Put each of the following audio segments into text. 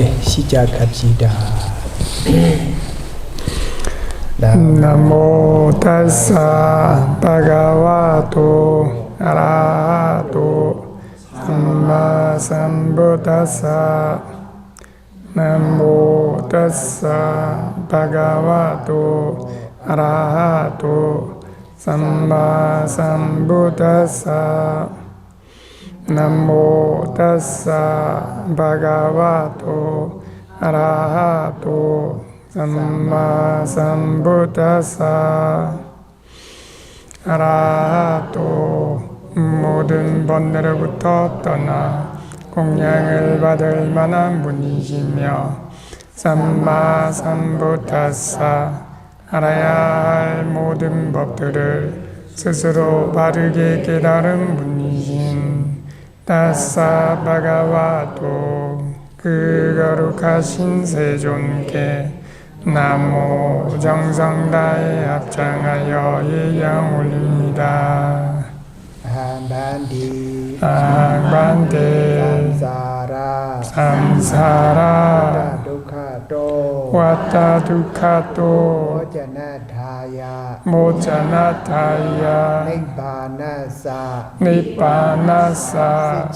시작합시다. 나모 타사 바가와토 아라하토 삼마 삼부타사 나모 타사 바가와토 아라하토 삼마 삼부타사 나모 타사 바가와토 아라하토 삼마 삼부타사 아라하토 모든 번뇌로부터 떠나 공양을 받을 만한 분이시며 삼마 삼부타사 알아야 할 모든 법들을 스스로 바르게 깨달은 분이신 타사 바가와토 그 거룩하신 세존께 나모 정성다해 합장하여 예양 올립니다. 한반디 방반대 삼사라 왔다 두카토 모자나타야 니바나사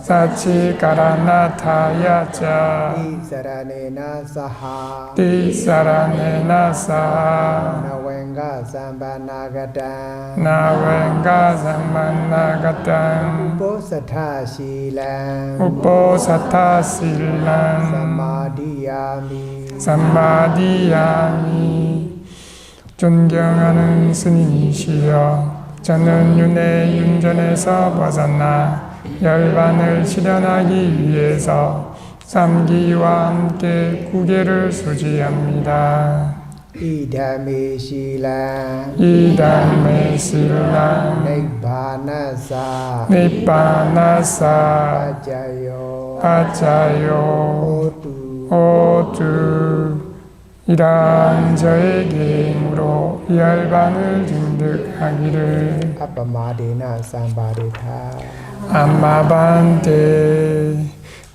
사치가라나타야자 디사라네나 사하 나웬가 삼만나가당 우포사타실랑 삼마디야미 존경하는 스님이시여 저는 윤회 윤전에서 벗어나 열반을 실현하기 위해서 삼기와 함께 구계를 수지합니다. 이담메실랑 니바나사 파자요 오두 이러한 저의 계행으로 열반을 증득하기를 아빠마데나 삼바데타 암마반테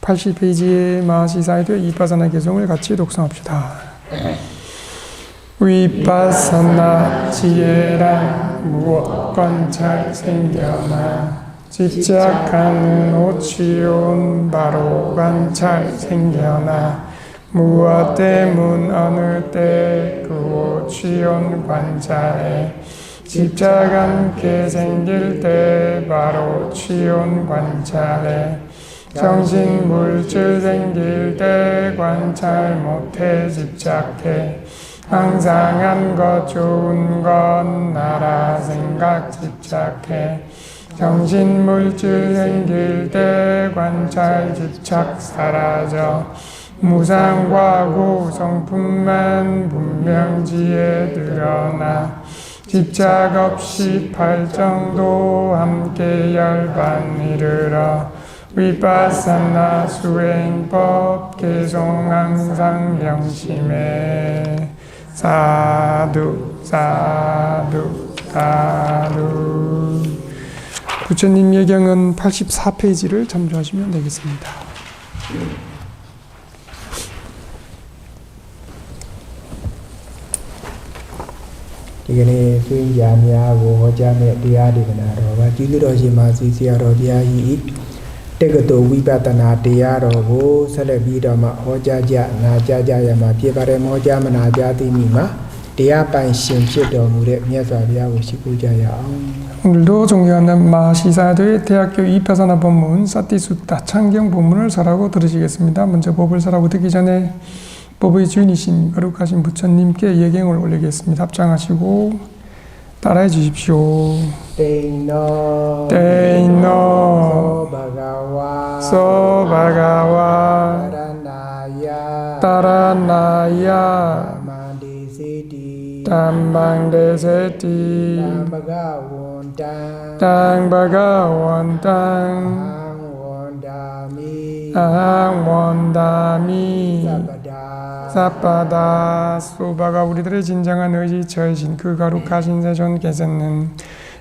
80페이지의 마시사이드의 이파사나 개성을 같이 독성합시다. 위파사나 지혜란 무엇 관찰 생겨나 집착하는 오치온 바로 관찰 생겨나 무엇 때문 어느 때 그 오치온 관찰에 집착 않게 생길 때 바로 치온 관찰에 정신 물질 생길 때 관찰 못해 집착해 항상 한 것 좋은 것 나라 생각 집착해 정신 물질 생길 때 관찰 집착 사라져 무상과고 성품만 분명지에 드러나 집착 없이 팔정도 함께 열반 이르러 위파사나 수행법 개송 항상 명심해 사두 사두 사두. 부처님 예경은 84페이지를 참조하시면 되겠습니다. 이게 수행자미하고 호자매 디아디그나로가 지루로시마시시아로 디아이 때그도 위바타나 디아로고 살레비로마 호자자 나자자야마 피바레 모자마 나자디미마 디아반신ဖြစ်တော်မူတဲ့ မြတ်စွာဘုရားကို 시구자야. 오늘도 존경하는 마시사도의 대학교 이파사나 법문 사티수타 창경 법문을 설하고 들으시겠습니다. 먼저 법을 설하고 듣기 전에 법의 주인이신 거룩하신 부처님께 예경을 올리겠습니다. 합장하시고 따라해 주십시오. 테이노 소바가와 따라나야 담방대세티 땅바가원땅 아항원다미 사빠다 소바가 우리들의 진정한 의지처이신 그 거룩하신 세존 계세는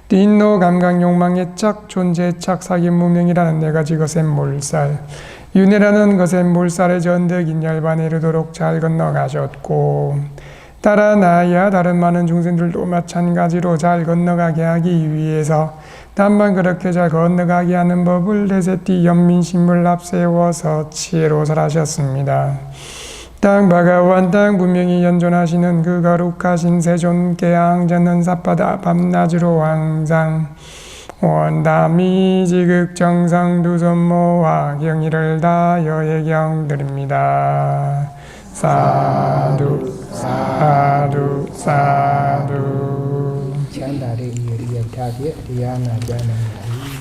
딘노 감각 욕망의 짝 존재의 짝 사기 무명이라는 네 가지 것의 몰살 윤회라는 것에 물살에 전덕인 열반에 이르도록 잘 건너가셨고 따라 나아야 다른 많은 중생들도 마찬가지로 잘 건너가게 하기 위해서 다만 그렇게 잘 건너가게 하는 법을 내세띠 연민신물 앞세워서 지혜로 설하셨습니다. 땅 바가wan 땅 분명히 연존하시는 그 거룩하신 세존께 항전은 삿바다 밤낮으로 항상 원담이 지극 정상 두 손 모아 경의를 다하여 예경드립니다. 사두 사두 사두.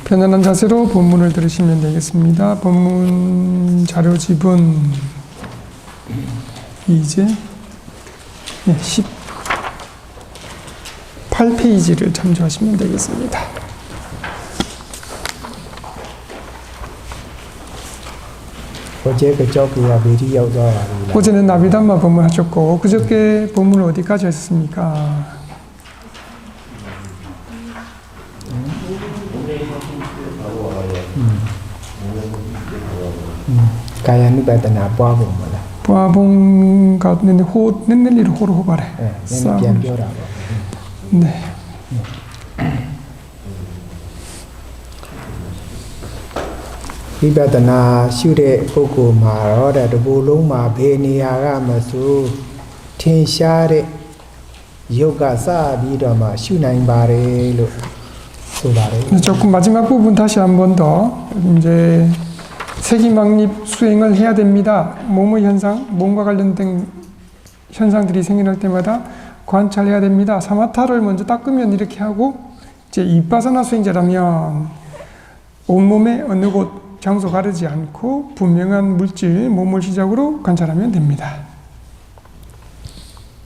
편안한 자세로 본문을 들으시면 되겠습니다. 본문 자료집은 이제 18페이지를 참조하시면 되겠습니다. 어제는 나비담마 본문 하셨고 그저께 본문 어디까지 하셨습니까? 가야누바다나 보아봉 가운데 넷넬리를 호로 호바래. 네. 위바다나 슈레 보고 마로다 도볼롱마 베니야가마수 텐샤레 요가 사비도마 슈나인바레로 소바레. 조금 마지막 부분 다시 한 번 더 이제 세기망립 수행을 해야 됩니다. 몸의 현상, 몸과 관련된 현상들이 생겨날 때마다 관찰해야 됩니다. 사마타를 먼저 닦으면 이렇게 하고 이제 이빠사나 수행자라면 온몸의 어느 곳 장소 가르지 않고 분명한 물질, 몸을 시작으로 관찰하면 됩니다.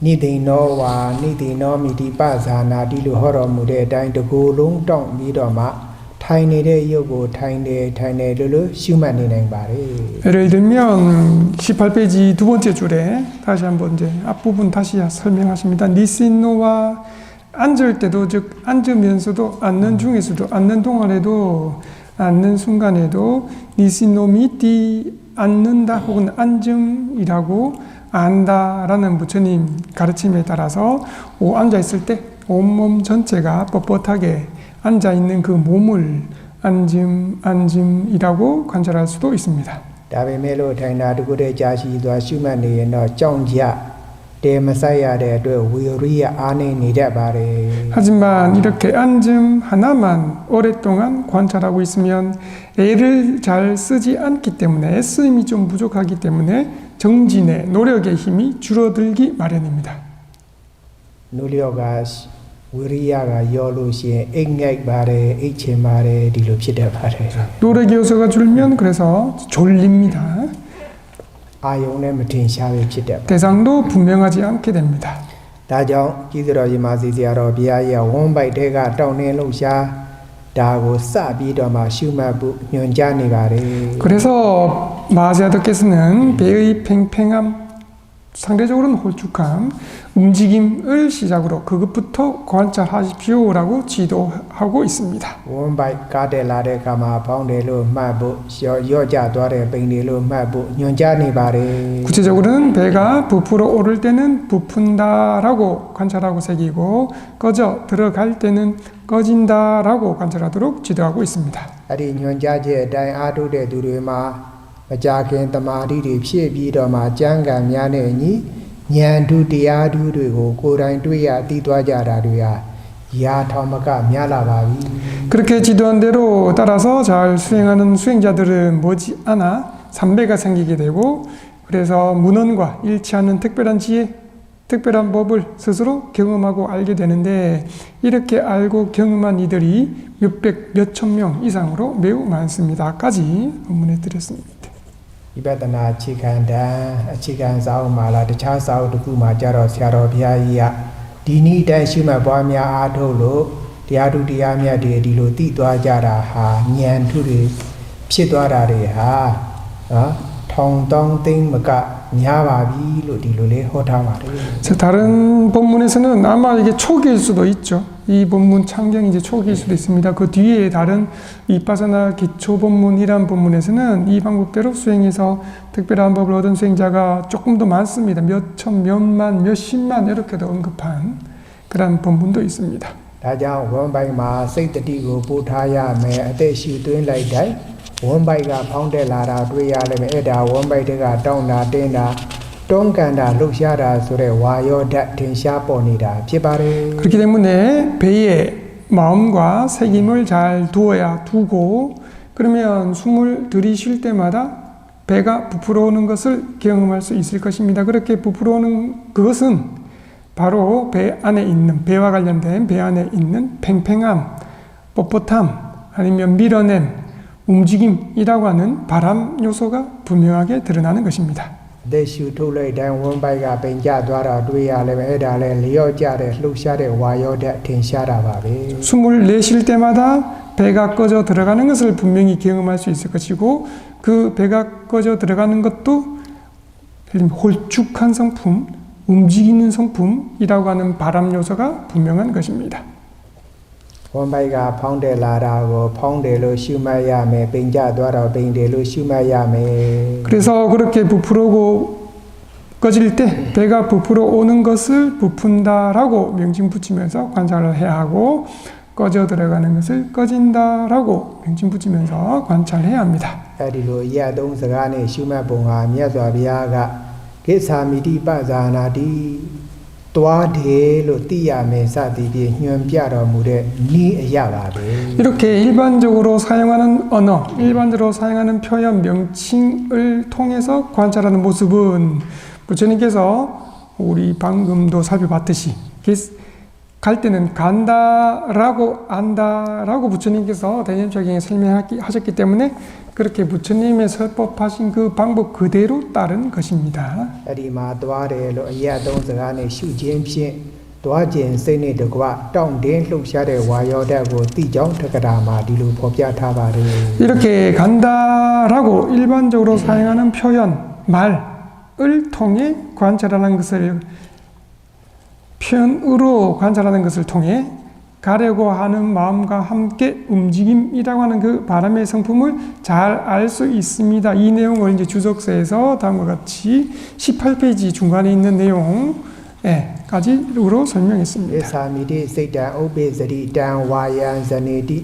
니디노와 니디노 미디빠사나 디루 허러무데 다인도고롱 똥 미도마 타이네의 요고 타이네를 슈만이네 바래. 예를 들면 18페이지 두 번째 줄에 다시 한번 이제 앞부분 다시 설명하십니다. 니신노와 앉을 때도 즉 앉으면서도 앉는 중에서도 앉는 동안에도 앉는 순간에도 니신노미띠 앉는다 혹은 앉음이라고 안다라는 부처님 가르침에 따라서 앉아 있을 때 온몸 전체가 뻣뻣하게 앉아 있는 그 몸을 앉음이라고 관찰할 수도 있습니다. 다베멜로 타이나두고데 자시도 슈만이노 정지야 대마사야데 위리야 안에 니데 바래. 하지만 이렇게 앉음 하나만 오랫동안 관찰하고 있으면 애를 잘 쓰지 않기 때문에 애쓰임이 좀 부족하기 때문에 정진의 노력의 힘이 줄어들기 마련입니다. 노력가 위리야가 열로시에 앵액 바래 액체 바래 디로 피데 바래. 노력의 요소가 줄면 그래서 졸립니다. 아용네 무틴샤베 피데. 대상도 분명하지 않게 됩니다. 다정 기드러지 마시지아로 비아야 원바이테가 떠내놓으샤 다고 사비도마 슈마부 년자니가래. 그래서 마하자드께서는 배의 팽팽함, 상대적으로는 홀쭉함, 움직임을 시작으로 그것부터 관찰하십시오라고 지도하고 있습니다. 원바이 가데라데 가마 파운데로 마부 여자도아레 뱅데로 마부 년자니바래. 구체적으로는 배가 부풀어 오를 때는 부푼다라고 관찰하고 새기고 꺼져 들어갈 때는 꺼진다라고 관찰하도록 지도하고 있습니다. 아리 년자제 다이 아두데 두르마 마자켄 타마리리 피에비도마 장가냐네니 냔두 디아두르고 고라인 뚜야 띠도아자라루야 야타마가 냐라바비. 그렇게 지도한 대로 따라서 잘 수행하는 수행자들은 머지않아 삼배가 생기게 되고 그래서 문헌과 일치하는 특별한 지혜, 특별한 법을 스스로 경험하고 알게 되는데 이렇게 알고 경험한 이들이 몇백, 몇천 명 이상으로 매우 많습니다.까지 본문에 드렸습니다. 이바다나 치간다 치간 사우마라 대차 사우드구마 자로 샤로 비아이야 디니 단슈마 보아미야 아토로 디아두 디아미야 디로 띠도아자라 하 냔투리 피도아라레 하 통동띵마가 냐바비로 디로레 호타마레. 다른 본문에서는 아마 이게 초기일 수도 있죠. 이 본문 창경이 이제 초기일 수도 있습니다. 그 뒤에 다른 위파사나 기초 본문이란 본문에서는 이 방법대로 수행해서 특별한 법을 얻은 수행자가 조금 더 많습니다. 몇 천, 몇만, 몇십만 이렇게도 언급한 그런 본문도 있습니다. ဒါကြောင့်ဝန်ပိုင်မှာစိတ်တတိကိုပို့ထားရမယ်အသက်ရှူသွင်းလိုက်တိုင်းဝန်ပိုက်ကဖောင်းတက်လာတာတွေ့ရလိမ့်မယ်အဲ့ဒါဝန်ပိုက်တွေကတောင်းတာတင်းတာတွန်းကန်တာလှုပ်ရှားတာဆိုတဲ့ဝါယောဓာတ်ထင်ရှားပေါ်နေတာဖြစ်ပါတယ် 그렇기 때문에 배에 마음과 새김을 잘 두어야 두고 그러면 숨을 들이쉴 때마다 배가 부풀어 오는 것을 경험할 수 있을 것입니다. 그렇게 부풀어 오는 그것은 바로 배 안에 있는 배와 관련된 배 안에 있는 팽팽함, 뻣뻣함 아니면 밀어냄, 움직임이라고 하는 바람 요소가 분명하게 드러나는 것입니다. အသက်ရှူထုတ်လိုက်တိုင်းဝန်ပိုက်ကပိန်ကျသွားတာတွေ့ရလိမ့်မယ်အဲ့ဒါလည်းလျော့ကျတဲ့လှုပ်ရှားတဲ့ဝါယောဓာတ်ထင်ရှားတာပါပဲ 숨을 내쉴 때마다 배가 꺼져 들어가는 것을 분명히 경험할 수 있을 것이고 그 배가 꺼져 들어가는 것도 홀쭉한 성품, 움직이는 성품이라고 하는 바람 요소가 분명한 것입니다. ဝန်ပိုက်ကဖောင်းတယ်လာတာကိုဖောင်းတယ်လို့ရှုမှတ်ရမယ်ပိန်ကျသွားတာပိန်တယ်လို့ရှုမှတ်ရမယ် 그래서 그렇게 부풀어오고 꺼질 때 배가 부풀어 오는 것을 부푼다라고 명칭 붙이면서 관찰을 해야 하고 꺼져 들어가는 것을 꺼진다라고 명칭 붙이면서 관찰해야 합니다. အဲ့ဒီလိုအရာသုံးစကားနဲ့ရှုမှတ်ပုံဟာမြတ်စွာဘုရားကကိစ္ဆာမိတိပဇာနာတိသွားတယ်လို့သိရမယ်စသည်ဖြင့်ညွှန်ပြတော်မူတဲ့ဤအရာပါပဲ 이렇게 일반적으로 사용하는 언어, 일반적으로 사용하는 표현, 명칭을 통해서 관찰하는 모습은 부처님께서 우리 방금도 살펴봤듯이 갈 때는 간다라고 안다라고 부처님께서 대념차경에 설명하셨기 때문에 그렇게 부처님의 설법하신 그 방법 그대로 따른 것입니다. အဲ့ဒီမှာသွားတယ်လို့အရာသုံးစကားနဲ့ရှုခြင်းဖြင့်သွားခြင်းစိတ်နဲ့တကွတောင့်တင်းလှုပ်ရှားတဲ့ဝါယောဓာတ်ကိုသိကြောင်းထက္ကရာမှာဒီလိုဖော်ပြထားပါတယ် 이렇게 간다라고 일반적으로 사용하는 표현, 말을 통해 관찰하는 것을 표현으로 관찰하는 것을 통해 가려고 하는 마음과 함께 움직임이라고 하는 그 바람의 성품을 잘 알 수 있습니다. 이 내용을 이제 주석서에서 다음과 같이 18페이지 중간에 있는 내용까지로 ကိ 설명했습니다. စ္ဆာမိတိစိတ်တံဥပ္ပေစတိတံဝါယံဇနေတိ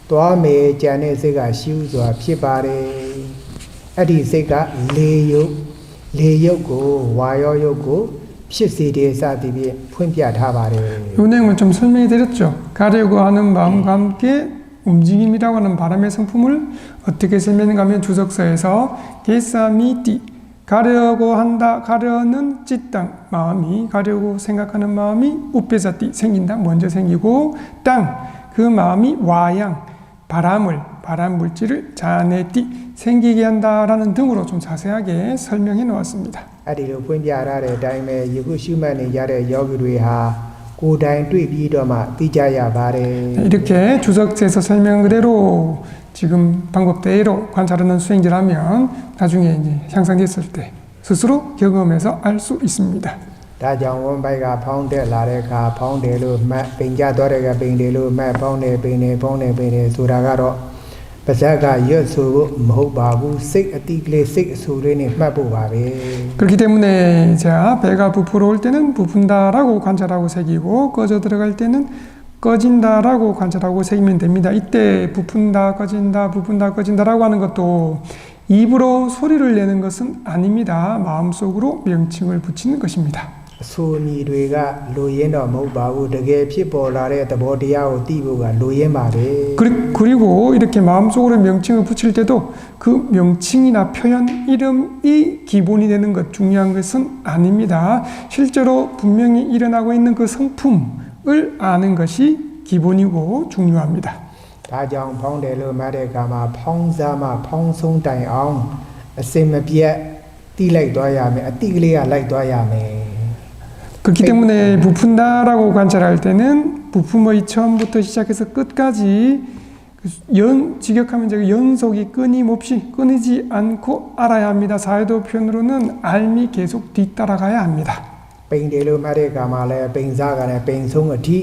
သွားမယ်ကြံတဲ့စိတ်ကရှုစွာဖြစ်ပါတယ်အဲ့ဒီစိတ်ကလေယုတ်ကိုဝါယောယုတ်ကိုဖြစ်စေတဲ့စသည်ဖြင့်ဖွင့်ပြထားပါတယ် 이 내용을 좀 설명해 드렸죠. 가려고 하는 마음과 함께 움직임이라고 하는 바람의 성품을 어떻게 설명했는가 하면 주석서에서 게사미띠 가려고 한다, 가려는 찌땅 마음이 가려고 생각하는 마음이 우페사띠 생긴다 먼저 생기고 땅 그 마음이 와양 바람 물질을 자네띠 생기게 한다라는 등으로 좀 자세하게 설명해 놓았습니다. အဲ့ဒီလိုဖွင့်ပြထားတဲ့အတိုင်းပဲယခုရှုမှတ်နေကြတဲ့ယောဂီတွေဟာကိုယ်တိုင်တွေ့ပြီးတော့မှသိကြရပါတယ် 이렇게 주석서에서 설명 그대로 지금 방법대로 관찰하는 수행자라면 나중에 이제 향상됐을 때 스스로 경험해서 알 수 있습니다. ဒါကြောင့်ဝန်ပိုက်ကဖောင်းတက်လာတဲ့အခါဖောင်းတယ်လို့မှတ်ပိန်ကြသွားတဲ့ကပိန်တယ်လို့မှတ်ဖောင်းတယ်ပိန်တယ်ဖောင်းတယ်ပိန်တယ်ဆိုတာကတော့ပါဇက်ကရွတ်ဆိုဖို့မဟုတ်ပါဘူးစိတ်အတိကလေးစိတ်အဆူလေးနဲ့မှတ်ဖို့ပါပဲ 그렇기 때문에 자 배가 부풀어 올 때는 부푼다라고 관찰하고 새기고 꺼져 들어갈 때는 꺼진다라고 관찰하고 새기면 됩니다. 이때 부푼다 꺼진다라고 하는 것도 입으로 소리를 내는 것은 아닙니다. 마음속으로 명칭을 붙이는 것입니다. အဆူအမီတွေကလိုရင်းတော့မဟုတ်ပါဘူးတကယ်ဖြစ်ပေါ်လာတဲ့သဘောတရားကိုသိဖို့ကလိုရင်းပါပဲ 그리고 이렇게 마음속으로 명칭을 붙일 때도 그 명칭이나 표현 이름이 기본이 되는 것 중요한 것은 아닙니다. 실제로 분명히 일어나고 있는 그 성품을 아는 것이 기본이고 중요합니다. ဒါကြောင့်ဖောင်းတယ်လို့မှတ်တဲ့အခါမှာဖောင်းစားမှဖောင်းဆုံးတိုင်အောင်အစင်မပြတ်တိလိုက်သွားရမယ်အတိကလေးကလိုက်သွားရမယ် 그렇기 때문에 부푼다라고 관찰할 때는 부품의 처음부터 시작해서 끝까지 직역하면 연속이 끊임없이 끊이지 않고 알아야 합니다. 사회도 표현으로는 알미 계속 뒤따라가야 합니다. ပိန်တယ်လို့မှတ်တဲ့အခါမှာလည်းပိန်စားကလည်းပိန်ဆုံးအထိ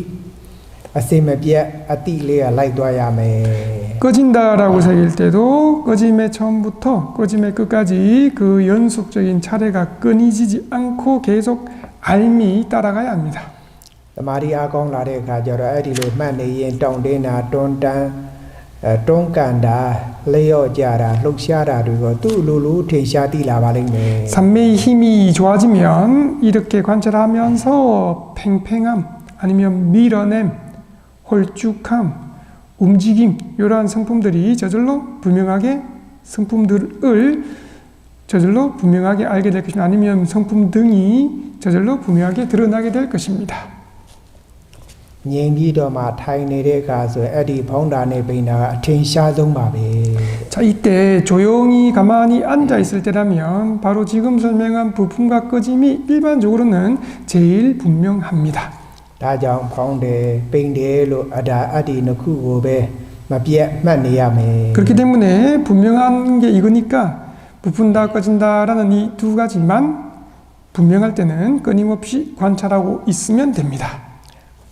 아세메비에 아띠레야 라이도야메 꺼진다라고 새길 때도 꺼짐의 처음부터 꺼짐의 끝까지 그 연속적인 차례가 끊이지 않고 계속 알미 따라가야 합니다. 마리 아공 라레 가저라 에디로 만네인 똥데나 똥단 똥간다 레어자라 룩샤라 그리고 뚜루루 텐샤티라 바링메 삼매의 힘이 좋아지면 이렇게 관찰하면서 팽팽함 아니면 밀어냄 홀쭉함 움직임 이러한 성품들이 저절로 분명하게 성품들을 저절로 분명하게 알게 될 것입니다. 아니면 성품 등이 저절로 분명하게 드러나게 될 것입니다. 냥기도마 타이네레 가서 에디 펑다네 베이나가 텐샤종바베 자, 이때 조용히 가만히 앉아 있을 때라면 바로 지금 설명한 부품과 꺼짐이 일반적으로는 제일 분명합니다. 다정 펑데 베인데로 아다 아디 너쿠고베 마비에 만네야메 그렇기 때문에 분명한 게 이거니까 부푼다 꺼진다라는 이 두 가지만 분명할 때는 끊임없이 관찰하고 있으면 됩니다.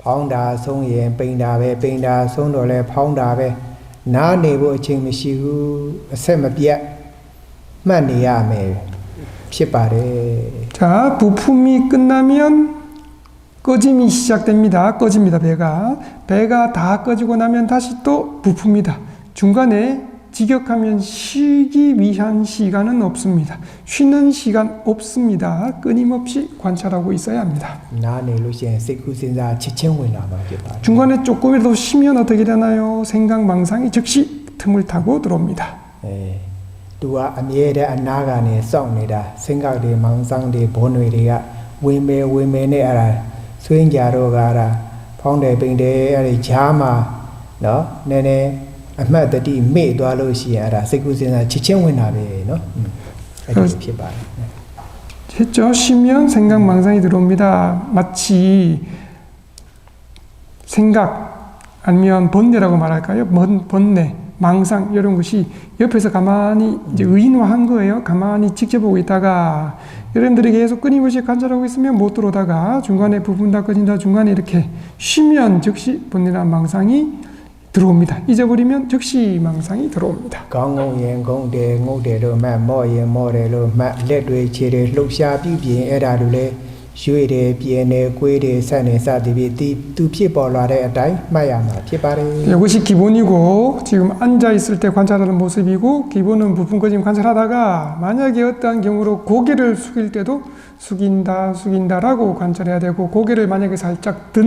펑다 송예 베인다베 베인다 송도레 펑다베 나네보 칭미시구 세마비에 만네야메 피바레 자, 부품이 끝나면 꺼짐이 시작됩니다. 꺼집니다. 배가 다 꺼지고 나면 다시 또 부품이다. 중간에 직역하면 쉬기 위한 시간은 없습니다. 쉬는 시간 없습니다. 끊임없이 관찰하고 있어야 합니다. 나네로시엔 세쿠신자 치첸ဝင်나마 피바 중간에 조금이라도 쉬면 어떻게 되나요? 생각 망상이 즉시 틈을 타고 들어옵니다. 두가 아미에데 아나가네 썩နေတာ생각တွေ망상တွေ본뇌တွေကဝင်မဲနဲ့အဲ့ဒါဆွေးကြတော့ကအဲ့ဒါဖောင်းတယ်ပိန်တယ်အဲ့ဒီဂျားမှာเนาะနည်းနည်းအမှတ်တတိမေ့သွားလို့ရှိရင်အဲ့ဒါစိတ်ကူးစဉ်းစားချစ်ချင်းဝင်တာပဲเนาะအဲ့ဒီဖြစ်ပါတယ် 했죠. 쉬면 생각 망상이 들어옵니다. 마치 생각 아니면 번뇌라고 말할까요? 번뇌, 망상 이런 것이 옆에서 가만히 이제 의인화한 거예요. 가만히 지켜보고 있다가 여러분들이 계속 끊임없이 관찰하고 있으면 못 들어오다가 중간에 부분 다 꺼진다 중간에 이렇게 쉬면 즉시 번뇌나 망상이 들어옵니다. 잊어버리면 즉시 망상이 들어옵니다. ကောင်းကောင်းရင်ဂုံတယ်ငုံတယ်လို့မှတ်လက်တွေခြေတွေလှုပ်ရှားပြီးပြင်အဲ့ဒါလိုလဲရွှေတွေပြင်းနေကွေးတွေဆက်နေစသည်ဖြင့်သူဖြစ်ပေါ်လာတဲ့အတိုင်းမှတ်ရမှာဖြစ်ပါတယ် 이것이 기본이고 지금 앉아 있을 때 관찰하는 모습이고 기본은 부품 꺼짐 관찰하다가 만약에 어떠한 경우로 고개를 숙일 때도 숙인다라고 관찰해야 되고 고개를 만약에 살짝 들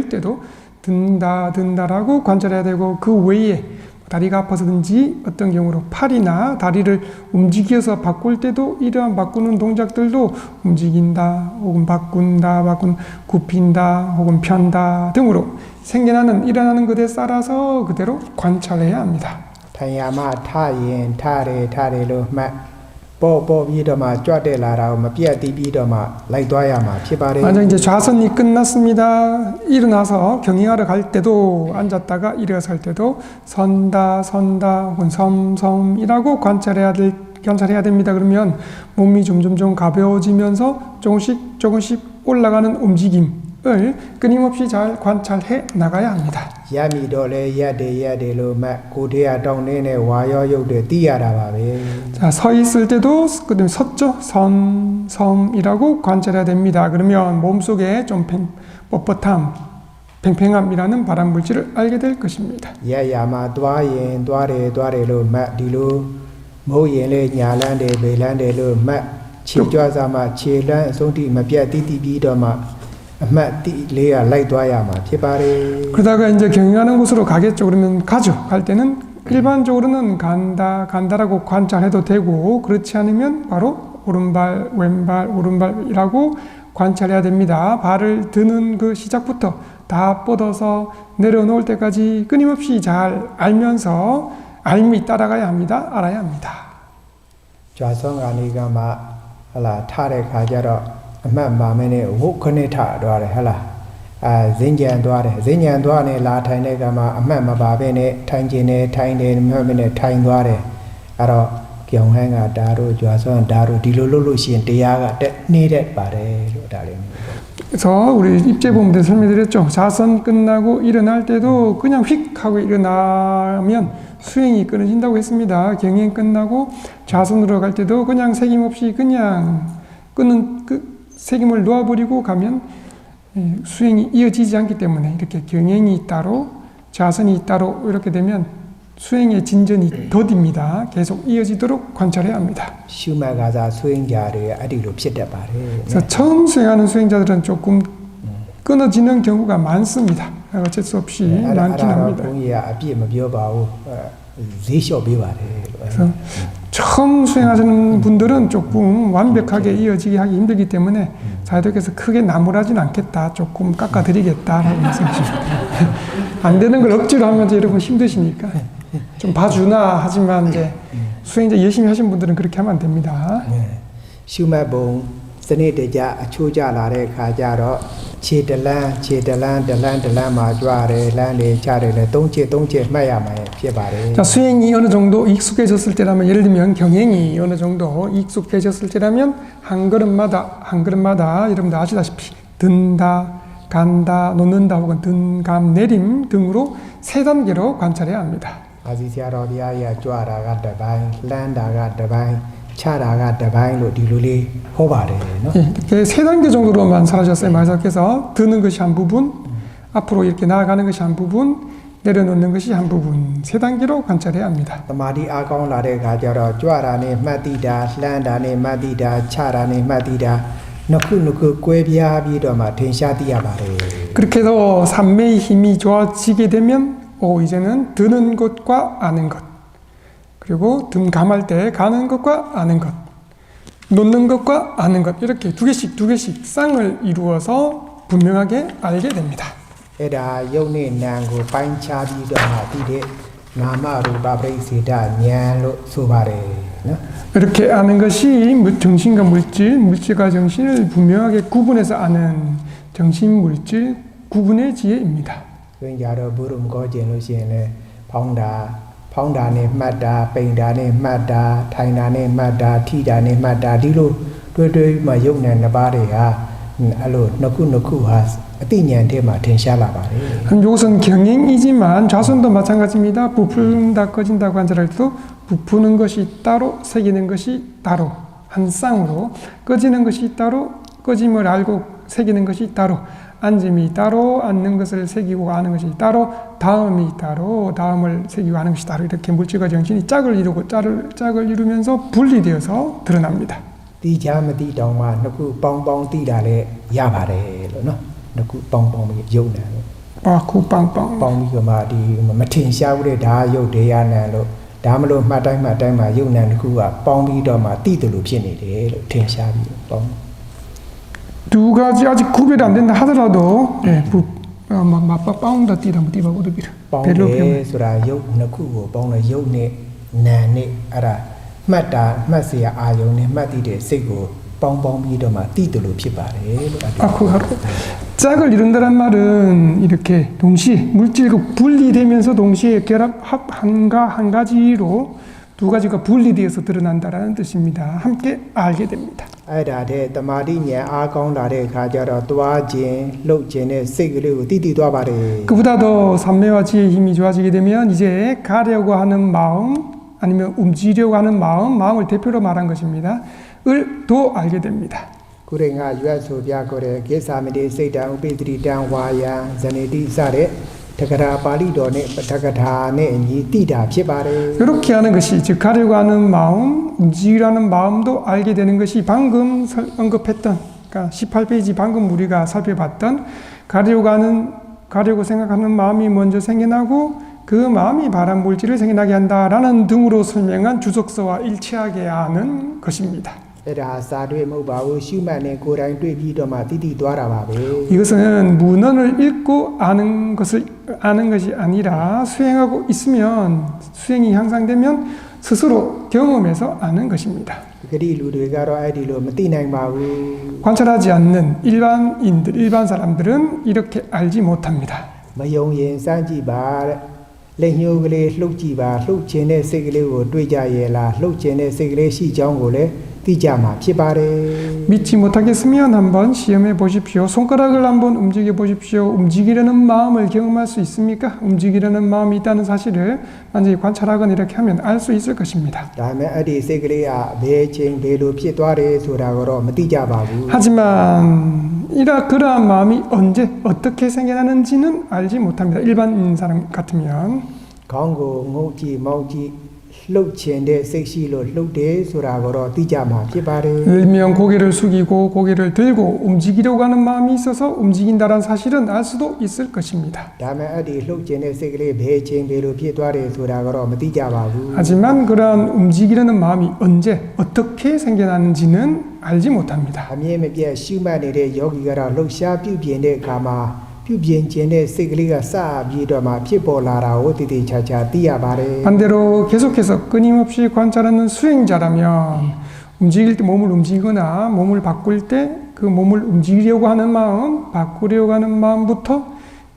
때도 든다라고 관찰해야 되고 그 외에 다리가 아파서든지 어떤 경우로 팔이나 다리를 움직여서 바꿀 때도 이러한 바꾸는 동작들도 움직인다 혹은 바꾼다 굽힌다 혹은 편다 등으로 생겨나는 일어나는 것에 따라서 그대로 관찰해야 합니다. ထိုင်ရမှာထရင်ထတယ်လို့မှတ်뻐ပြီးတော့မှကြွတဲ့လာတာကိုမပြတ်တီးပြီးတော့မှလိုက်သွားရမှာဖြစ်ပါတယ် 만약 이제 좌선이 끝났습니다. 일어나서 경영하러 갈 때도 앉았다가 일어설 때도 선다 혹은 섬이라고 관찰해야 됩니다. 그러면 몸이 점점 가벼워지면서 조금씩 올라가는 움직임을 끊임없이 잘 관찰해 나가야 합니다. ရမီတော့လဲရက်တယ်လို့မှတ်ကိုယ်ထဲကတောင်းနေတဲ့ဝါရောရုပ်တွေသိရတာပါပဲ 자, 서 있을 때도 그다음에 섰죠. 섬이라고 관찰해야 됩니다. 그러면 몸속에 좀 뻣뻣함, 팽팽함이라는 발암 물질을 알게 될 것입니다. ရရမှာသွားရင်သွားတယ်လို့မှတ်ဒီလိုမဟုတ်ရင်လေညာလန်းတယ်ဘေလန်းတယ်လို့မှတ်ခြေကြွားစားမှခြေလန်းဆုံးထိမပြတ်တီးပြီးတော့မှအမှတ်တိလေးကလိုက်သွားရမှာဖြစ်ပါတယ် 그러다가 이제 경영하는 곳으로 가겠죠. 그러면 가죠. 갈 때는 일반적으로는 간다라고 관찰해도 되고 그렇지 않으면 바로 오른발, 왼발, 오른발이라고 관찰해야 됩니다. 발을 드는 그 시작부터 다 뻗어서 내려놓을 때까지 끊임없이 잘 알면서 알미 따라가야 합니다. 알아야 합니다. 좌선가니가마 타레가자로အမှတ်ပါမယ်နဲ့ ဝုခနဲ့ထသွားတယ်ဟလားဇင်းကြံသွားတယ်ဇင်းကြံသွားနဲ့လာထိုင်တဲ့ကမှာအမှတ်မပါဘဲနဲ့ထိုင်ကျင်နေထိုင်တယ်မှတ်မနဲ့ထိုင်သွားတယ်အဲ့တော့ကြောင်ဟန်းကဒါတို့ကြွားစွမ်းဒါတို့ဒီလိုလုပ်လို့ရှိရင်တရားကတက်နေတဲ့ပါတယ်လို့ဒါလေး 그래서 우리 입제본부에 설명드렸죠. 자선 끝나고 일어날 때도 그냥 휙 하고 일어나면 수행이 끊어진다고 했습니다. 경행 끝나고 자선으로 갈 때도 그냥 책임 없이 그냥 끊은 그 책임을 놓아버리고 가면 수행이 이어지지 않기 때문에 이렇게 경행이 따로 자선이 따로 이렇게 되면 수행의 진전이 더딥니다. 계속 이어지도록 관찰해야 합니다. 슈마가자 수행자를 아디로 피했다바래. 그래서 처음 수행하는 수행자들은 조금 끊어지는 경우가 많습니다. 어쩔 수 없이 많긴 합니다. 그래서 처음 수행하시는 분들은 조금 완벽하게 이어지게 하기 힘들기 때문에 사회도께서 크게 나무라진 않겠다, 조금 깎아드리겠다라고 말씀하십니다. 안 되는 걸 억지로 하면 여러분 힘드시니까 좀 봐주나 하지만 이제 수행자 열심히 하신 분들은 그렇게 하면 안 됩니다. 슈마봉 스네데자 초자라레 가자로 달란 마주아레 란레 차레레 동체 마야마에 피바레. 자, 수행이 어느 정도 익숙해졌을 때라면, 예를 들면 경행이 어느 정도 익숙해졌을 때라면 한 걸음마다 여러분들 아시다시피 든다, 간다, 놓는다 혹은 든, 감, 내림 등으로 3단계로 관찰해야 합니다. 아지시아로디아야 쪼아라가 더바인 란다가 더바인 차라가 더바인로 디루리 호바레. 이렇게 3단계 정도로만 사라졌어요. 마사께서 드는 것이 한 부분, 앞으로 이렇게 나아가는 것이 한 부분, 내려놓는 것이 한 부분, 3단계로 관찰해야 합니다. 마디 아까운라레 가자로 쪼아라네 마디다 란다네 마디다 차라네 마디다 너쿠 꿰비아비도마 텐샤디아바레. 그렇게 해서 삼매의 힘이 좋아지게 되면 이제는 드는 것과 아는 것, 그리고 등 감할 때 가는 것과 아는 것, 놓는 것과 아는 것, 이렇게 두 개씩 쌍을 이루어서 분명하게 알게 됩니다. 에다 용네 난고 파인차비도마 디데 나마루바브레이시다 냔로 소바레. 이렇게 아는 것이 정신과 물질과 정신을 분명하게 구분해서 아는 정신, 물질, 구분의 지혜입니다. 수행자로 부름 거제노시에네 파운다네 맞다, 뺑다네 맞다, 타이나네 맞다, 티다네 맞다 디로 뚜뚜마 용네 나바레야 알로 너쿠하 아티냐한테마 텐샤라바레. 이것은 경행이지만 좌선도 마찬가지입니다. 부푼다, 꺼진다고 관찰할 때도 부푸는 것이 따로, 새기는 것이 따로, 한 쌍으로 꺼지는 것이 따로, 꺼짐을 알고 새기는 것이 따로, 앉음이 따로, 앉는 것을 새기고 아는 것이 따로, 다음이 따로, 다음을 새기고 아는 것이 따로, 이렇게 물질과 정신이 짝을 이루고 짝을 이루면서 분리되어서 드러납니다. 띠자마띠 동마 너쿠 뻥뻥 띠다레 야바레 너 너쿠 뻥뻥 용네 빠쿠 빵빵 뻥미가마디 마텐샤우레 다 요데야난로 다음으로 마တိုင်း용난 누구가 뻥비도마 띠들로ဖြစ်နေတယ်လို့ ထင်ရှားပြီး뻥. 두 가지 아직 구별이 안 된다 하더라도 빠운다 띠다 뭐 띠바 고르기를 뻥네ဆိုတာရုပ်နှစ်ခုကိုပေါင်းတဲ့ရုပ်နဲ့နာမ်နဲ့အဲ့ဒါမှတ်เสียအာယုံနဲ့မှတ်သိတဲ့စိတ်ကိုပေါင်းပြီးတော့မှသိတယ်လို့ဖြစ်ပါတယ်လို့ 짝을 이룬다란 말은 이렇게 동시에 물질과 분리되면서 동시에 결합 한 가지로 두 가지가 분리되어서 드러난다라는 뜻입니다. 함께 알게 됩니다. အဲ့ဒါတဲ့တမာတိဉာဏ်အားကောင်းလာတဲ့အခါကျတော့တွားခြင်းလှုပ်ခြင်းနဲ့စိတ်ကလေးကိုတည်သွားပါတယ်. 그보다 더 삼매와 지혜의 힘이 좋아지게 되면 이제 가려고 하는 마음 아니면 움직이려고 하는 마음을 대표로 말한 것입니다. 을 더 알게 됩니다. ကိုယ်ငါရွတ်ဆိုပြကိုတဲ့ကိစ္ဆာမတိစိတ်တံဥပိသတိတံဝါယံဇဏိတိစတဲ့တက္ကရာပါဠိတော်နဲ့ပဋကထာနဲ့အညီတိတာဖြစ်ပါတယ်. 이렇게 하는 것이 즉 가려고 하는 마음, 움직이려는 마음도 알게 되는 것이 방금 언급했던 그러니까 18페이지 방금 우리가 살펴봤던 가려고 생각하는 마음이 먼저 생겨나고 그 마음이 바람 물질을 생겨나게 한다라는 등으로 설명한 주석서와 일치하게 하는 것입니다. အဲ့ဒါစာတွေ့မဟုတ်ပါဘူးရှုမှတ်နဲ့ကိုယ်တိုင်တွေ့ပြီးတော့မှတည်သွားတာပါပဲ. 이것은 문헌을 읽고 아는 것이 아니라 수행하고 있으면 수행이 향상되면 스스로 경험해서 아는 것입니다. ဂတိလူတွေကတော့အဲ့ဒီလိုမသိနိုင်ပါဘူး. 관찰하지 않는 일반 사람들은 이렇게 알지 못합니다. မယုံရင်စမ်းကြည့်ပါတဲ့လက်ညှိုးကလေးလှုပ်ကြည့်ပါလှုပ်ခြင်းတဲ့စိတ်ကလေးကိုတွေ့ကြရဲ့လားလှုပ်ခြင်းတဲ့စိတ်ကလေးရှိကြောင်းကိုလည်း သိကြမှာဖြစ်ပါတယ် 믿지 못하겠으면 한번 시험해 보십시오. 손가락을 한번 움직여 보십시오. 움직이려는 마음을 경험할 수 있습니까? 움직이려는 마음이 있다는 사실을 만약에 관찰하거나 이렇게 하면 알 수 있을 것입니다. ဒါပေမဲ့အဲ့ဒီစိတ်ကလေးကဘယ်ချိန်ဘယ်လိုဖြစ်သွားတယ်ဆိုတာကတော့မသိကြပါဘူး 하지만 그러한 마음이 언제 어떻게 생겨나는지는 알지 못합니다. 일반 사람 같으면 ခေါင်းကိုငုတ်ကြည့်မောက်ကြည့်လှုပ်ချင်တဲ့စိတ်ရှိလို့လှုပ်တယ်ဆိုတာကတော့သိကြမှာဖြစ်ပါတယ် 일명 고개를 숙이고 고개를 들고 움직이려고 하는 마음이 있어서 움직인다는 사실은 알 수도 있을 것입니다. ဒါပေမဲ့အဲ့ဒီလှုပ်ချင်တဲ့စိတ်ကလေးဘယ်ချိန်ဘယ်လိုဖြစ်သွားတယ်ဆိုတာကတော့မသိကြပါဘူး 하지만 그러한 움직이려는 마음이 언제 어떻게 생겨나는지는 알지 못합니다. အမြဲမပြတ်ရှုမှတ်နေတဲ့ယောဂီကတော့လှုပ်ရှားပြုပြင်တဲ့အခါမှာပြုပြင်ခြင်းတဲ့စိတ်ကလေးကစပြီးတော့မှဖြစ်ပေါ်လာတာကိုတည်တည်ချာချာသိရပါတယ် 반대로 계속해서 끊임없이 관찰하는 수행자라면 움직일 때 몸을 움직이거나 몸을 바꿀 때 그 몸을 움직이려고 하는 마음, 바꾸려고 하는 마음부터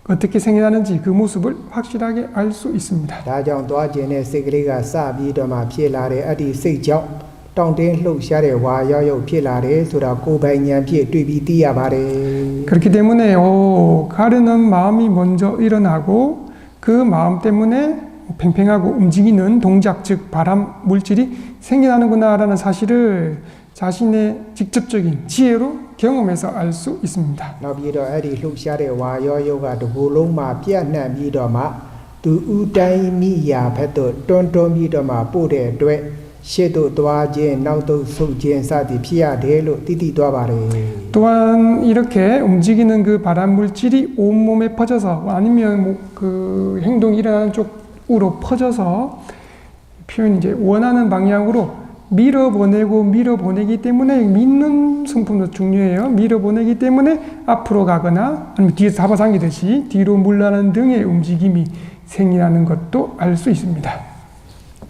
어떻게 생겨나는지 그 모습을 확실하게 알 수 있습니다. ဒါကြောင့်သွားခြင်းတဲ့စိတ်ကလေးကစပြီးတော့မှဖြစ်လာတဲ့အဲ့ဒီစိတ်ကြောင့်တောင့်တင်းလှုပ်ရှားတဲ့ဝါရောက်ရောက်ဖြစ်လာတယ်ဆိုတာကိုယ်ပိုင်ဉာဏ်ဖြင့်တွေ့ပြီးသိရပါတယ် 그렇기 때문에 가르는 마음이 먼저 일어나고 그 마음 때문에 팽팽하고 움직이는 동작, 즉 바람 물질이 생겨나는구나라는 사실을 자신의 직접적인 지혜로 경험해서 알 수 있습니다. နောက်ပြီးတော့အဲ့ဒီလှုပ်ရှားတဲ့ဝါရောက်ရောက်ကတကူလုံးမှာပြန့်နှံ့ပြီးတော့မှသူဥတိုင်းမိရာဘက်သို့တွန်းပြီးတော့မှပို့တဲ့အတွက်ရှေ့သို့သွားခြင်းနောက်သို့ဆုတ်ခြင်းစသည်ဖြစ်ရတယ်လို့သိသိသွားပါတယ် 또한 이렇게 움직이는 그 발암 물질이 온몸에 퍼져서 아니면 그 행동이 일어나는 쪽으로 퍼져서 표현이 이제 원하는 방향으로 밀어보내기 때문에 믿는 성품도 중요해요. 밀어보내기 때문에 앞으로 가거나 아니면 뒤에서 잡아당기듯이 뒤로 물러나는 등의 움직임이 생기는 것도 알 수 있습니다.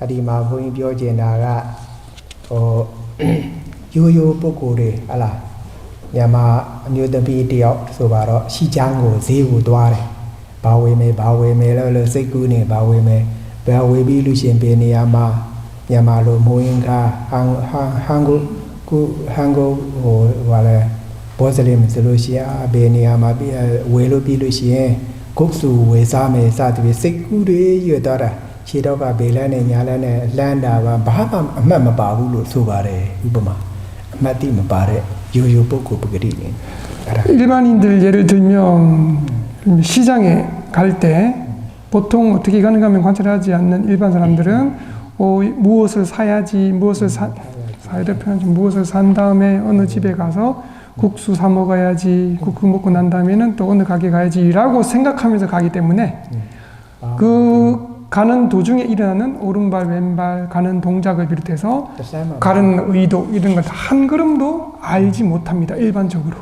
အဲ့ဒီမှာဘုန်းကြီးပြောချင်တာကရိုးရိုးပုဂ္ဂိုလ်တွေဟလာမြန်မာအမျိုးသမီးတယောက်ဆိုပါတော့ရှီချမ်းကိုဈေးကိုသွားတယ်ဘာဝေမယ်လို့စိတ်ကူးနေဘာဝေမယ်ဘယ်ဝေပြီးလို့ရှင်ပေးနေရမှာမြန်မာလိုမိုးရင်ခါဟန်ကိုဟိုဘာလဲဘောစလင်ဆိုလို့ရှိရင်ဘယ်နေရာမှာဝေလို့ပြီးလို့ရှိရင်ကုတ်စုဝေစားမယ်စသည်ဖြင့်စိတ်ကူးတွေရွတ်သွားတာခြေတော့ကဘေးလန်းနဲ့ညာလန်းနဲ့လှမ်းတာဘာမှအမှတ်မပါဘူးလို့ဆိုပါတယ်ဥပမာအမှတ်တိမပါတဲ့ရိုးရိုးပုဂ္ဂိုလ်ပဂတိနေအဲ့ဒါ 일반인들 예를 들면 시장에 갈 때 보통 어떻게 가는가 하면 관찰하지 않는 일반 사람들은 무엇을 사야지 무엇을 사야 될 편인지 무엇을 산 다음에 어느 집에 가서 국수 사 먹어야지 국수 먹고 난 다음에는 또 어느 가게 가야지라고 생각하면서 가기 때문에 그 가는 도중에 일어나는 오른발 왼발 가는 동작을 비롯해서 가는 의도 이런 걸 한 걸음도 알지 못합니다. 일반적으로.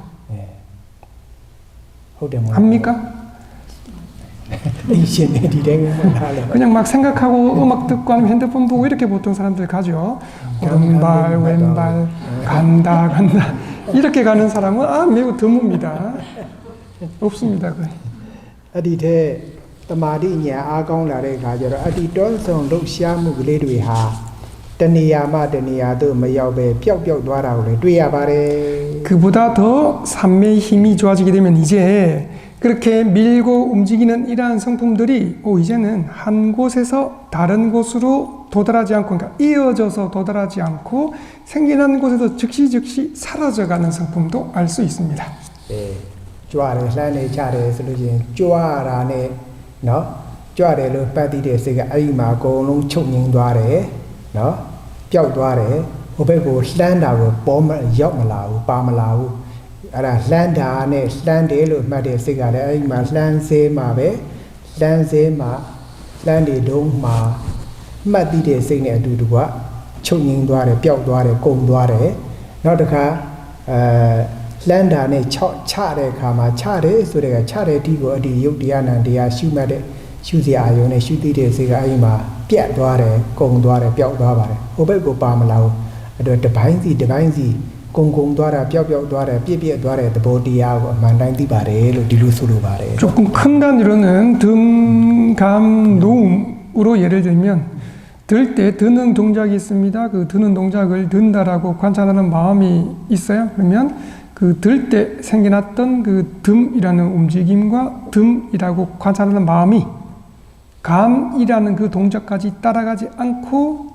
합니까? 그냥 막 생각하고 음악 듣고 아니면 핸드폰 보고 이렇게 보통 사람들 가죠. 오른발 왼발 간다 이렇게 가는 사람은 매우 드뭅니다. 없습니다. 거의. အဲ့ဒီတဲ့တမာတိညာအားကောင်းလာတဲ့အခါကျတော့အတ္တိတွန်းဆောင်လှုပ်ရှားမှုကလေးတွေဟာတဏှာမှတဏှာသို့မရောက်ပဲပျောက်သွားတာကိုလည်းတွေ့ရပါတယ် 그보다 더 산매의 힘이 좋아지게 되면 이제 그렇게 밀고 움직이는 이러한 성품들이 이제는 한 곳에서 다른 곳으로 도달하지 않고 그러니까 이어져서 도달하지 않고 생겨난 곳에서 즉시 사라져가는 성품도 알 수 있습니다.ကြွားတယ်လှမ်းနေချတယ်ဆိုလို့ရှိရင်ကြွားတာနဲ့နော်ကြွားတယ်လို့ပတ်သိတဲ့စိတ်ကအဲ့ဒီမှာအကုန်လုံးချုပ်ငြိမ်သွားတယ်နော်ပျောက်သွားတယ်ဟိုဘက်ကိုလှမ်းတာကိုပေါ်မရောက်မလာဘူးပါမလာဘူးအဲ့ဒါလှမ်းတာနဲ့လှမ်းတယ်လို့မှတ်တဲ့စိတ်ကလည်းအဲ့ဒီမှာလှမ်းစေးမှာပဲလှမ်းစေးမှာလှမ်းနေတုံးမှာမှတ်သိတဲ့စိတ်နဲ့အတူတူကချုပ်ငြိမ်သွားတယ်ပျောက်သွားတယ်ကုန်သွားတယ်နောက်တစ်ခါလှမ်းတာနဲ့ချတဲ့အခါမှာချတယ်ဆိုတဲ့ကချတဲ့အထိကိုအဒီယုတ်တရားနံတရားရှုမှတ်တဲ့ရှုစရာအယုံနဲ့ရှုသိတဲ့စိတ်ကအဲ့ဒီမှာပြတ်သွားတယ်ကုန်သွားတယ်ပျောက်သွားပါတယ်ဟိုဘက်ကိုပါမလာဘူးအဲ့တော့တစ်ပိုင်းစီကုန်သွားတာပျောက်သွားတယ်ပြည့်သွားတဲ့သဘောတရားကိုအမှန်တိုင်းသိပါတယ်လို့ဒီလိုဆိုလိုပါတယ် 조금 큰 단위로는 등, 감, 노음으로 예를 들면 등 들 때 드는 동작이 있습니다. 그 드는 동작을 든다라고 관찰하는 마음이 있어요. 그러면 그 들 때 생겨났던 그 듬이라는 움직임과 듬이라고 관찰하는 마음이 감이라는 그 동작까지 따라가지 않고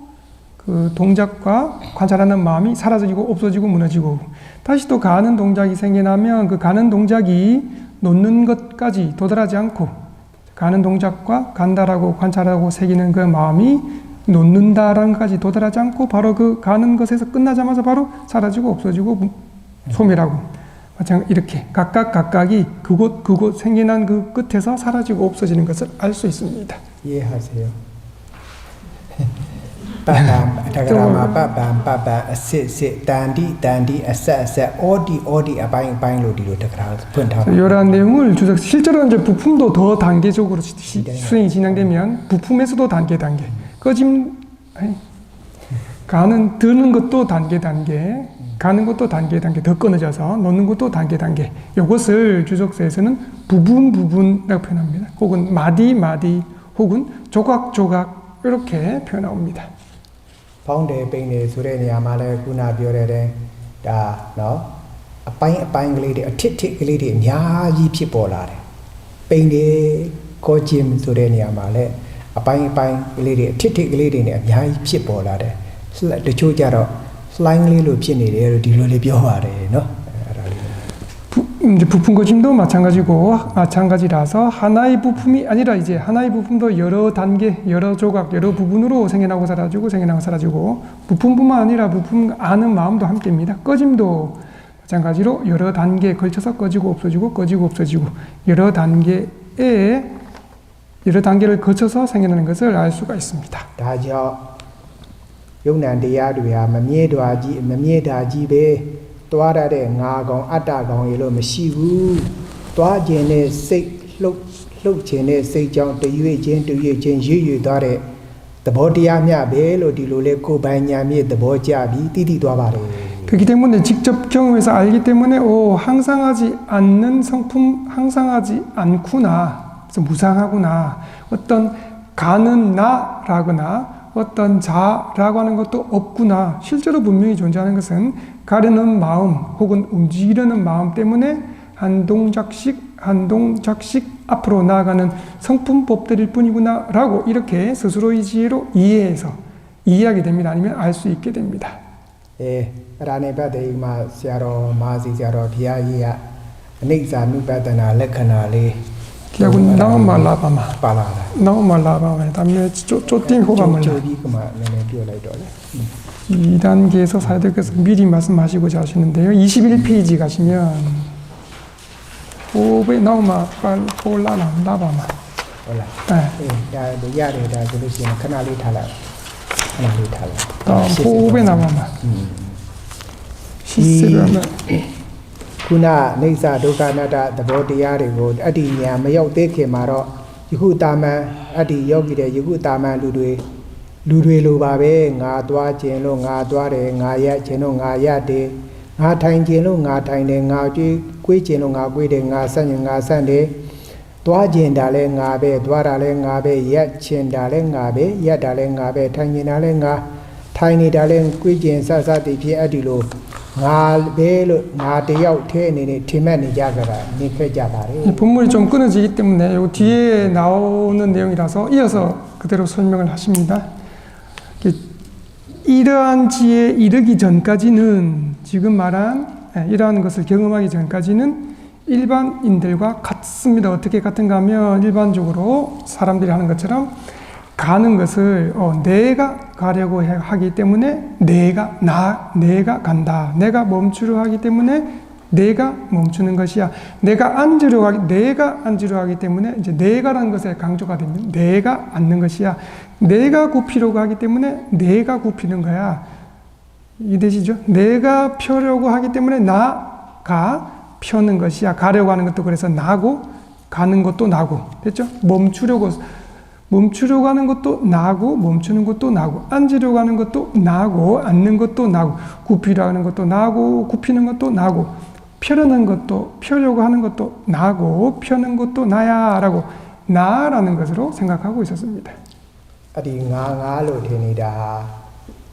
그 동작과 관찰하는 마음이 사라지고 없어지고 무너지고, 다시 또 가는 동작이 생겨나면 그 가는 동작이 놓는 것까지 도달하지 않고, 가는 동작과 간다라고 관찰하고 새기는 그 마음이 놓는다라는 것까지 도달하지 않고 바로 그 가는 것에서 끝나자마자 바로 사라지고 없어지고 소멸하고, 이렇게 각각이 그곳 생겨난 그 끝에서 사라지고 없어지는 것을 알 수 있습니다. 이해하세요? 빠밤, 다가라마 빠밤, 세, 단디, 아싸, 어디, 아바잉로 뒤로 다가라 푼다. 이러한 내용을 실제로 이제 부품도 더 단계적으로 수행이 진행되면 부품에서도 단계, 드는 것도 단계, 가는 것도 단계 더 끊어져서 놓는 것도 단계. 이것을 주석서에서는 부분이라고 표현합니다. 혹은 마디, 혹은 조각 이렇게 표현합니다. 파운드 뱅네 소리에 아마래 구나 비어래래 다 아빠잉 글리디 아티티 글리디 냐지 피볼라래 뱅네 고짐 소리에 아마래 아빠잉 글리디 아티티 글리디네 냐지 피볼라래 저쪽으로 슬라잉리로 피네래 뒤로래 벼와래 이제 부품 거짐도 마찬가지라서 하나의 부품이 아니라 이제 하나의 부품도 여러 단계, 여러 조각, 여러 부분으로 생겨나고 사라지고 부품뿐만 아니라 부품 아는 마음도 함께입니다. 꺼짐도 마찬가지로 여러 단계에 걸쳐서 꺼지고 없어지고 여러 단계를 거쳐서 생겨나는 것을 알 수가 있습니다. 다죠. 용난တရားတွေဟာမမြဲတာကြီးပဲသွားရတဲ့ငါကောင်အတ္တကောင်ရေလို့မရှိဘူးသွားခြင်းနဲ့စိတ်လှုပ်ခြင်းနဲ့စိတ်ကြောင့်တရွေ့ချင်းရွေ့သွားတဲ့သဘောတရားမျှပဲလို့ဒီလိုလေကိုယ်ပိုင်ညာမြင့်သဘောကျပြီးတိသွားပါတယ် 그렇기 때문에 직접 경험해서 알기 때문에 항상하지 않는 성품, 항상하지 않구나, 그래서 무상하구나, 어떤 가는 나라거나 어떤 자라고 하는 것도 없구나, 실제로 분명히 존재하는 것은 가려는 마음 혹은 움직이려는 마음 때문에 한 동작씩 앞으로 나아가는 성품법들일 뿐이구나 라고 이렇게 스스로의 지혜로 이해하게 됩니다. 아니면 알 수 있게 됩니다. 라네 바데이마 시아로 마지 시아로 비아이야 아닉자 누바다나 레카나리 기하고 나오마 라바마 빨라라 나오마 라바마 다음에 쪼띵 호감을 2단계에서 사야 될 것을 미리 말씀하시고자 하시는데요. 21페이지 가시면 호흡에 나오마 폴라나 라바마 다음 호흡에 나와마 시스를 하면 ခုနနေစာဒုက္ခအနတ္တသဘောတရားတွေကိုအတ္တိဉာဏ်မရောက်သေးခင်မှာတော့ယခုတာမန်အတ္တိယောဂီတဲ့ယခုတာမန်လူတွေလိုပါပဲငါသွားခြင်းလို့ငါသွားတယ်ငါရက်ခြင်းလို့ငါရက်တယ်ငါထိုင်ခြင်းလို့ငါထိုင်တယ်ငါကွေးခြင်းလို့ငါကွေးတယ်ငါဆန့်ခြင်းငါဆန့်တယ်သွားခြင်းတာလဲငါပဲသွားတာလဲငါပဲရက်ခြင်းတာလဲငါပဲရက်တာလဲငါပဲထိုင်ခြင်းတာလဲငါထိုင်နေတာလဲကွေးခြင်းစသည်ဖြစ်အတ္တိလို့ 본문이 좀 끊어지기 때문에 요 뒤에 나오는 내용이라서 이어서 그대로 설명을 하십니다. 이러한 지에 이르기 전까지는 지금 말한 이러한 것을 경험하기 전까지는 일반인들과 같습니다. 어떻게 같은가 하면 일반적으로 사람들이 하는 것처럼 가는 것을 내가 가려고 하기 때문에 내가 간다. 내가 멈추려 하기 때문에 내가 멈추는 것이야. 내가 앉으려 하기 때문에 이제 내가라는 것에 강조가 되면 내가 앉는 것이야. 내가 굽히려고 하기 때문에 내가 굽히는 거야. 이해되시죠? 내가 펴려고 하기 때문에 나가 펴는 것이야. 가려고 하는 것도 그래서 나고 가는 것도 나고. 됐죠? 멈추려고 하는 것도 나고 멈추는 것도 나고 앉으려고 하는 것도 나고 앉는 것도 나고 굽히려고 하는 것도 나고 굽히는 것도 나고 펴려고 하는 것도 나고 펴는 것도 나야 라고 나라는 것으로 생각하고 있었습니다. 어디 나로 되니다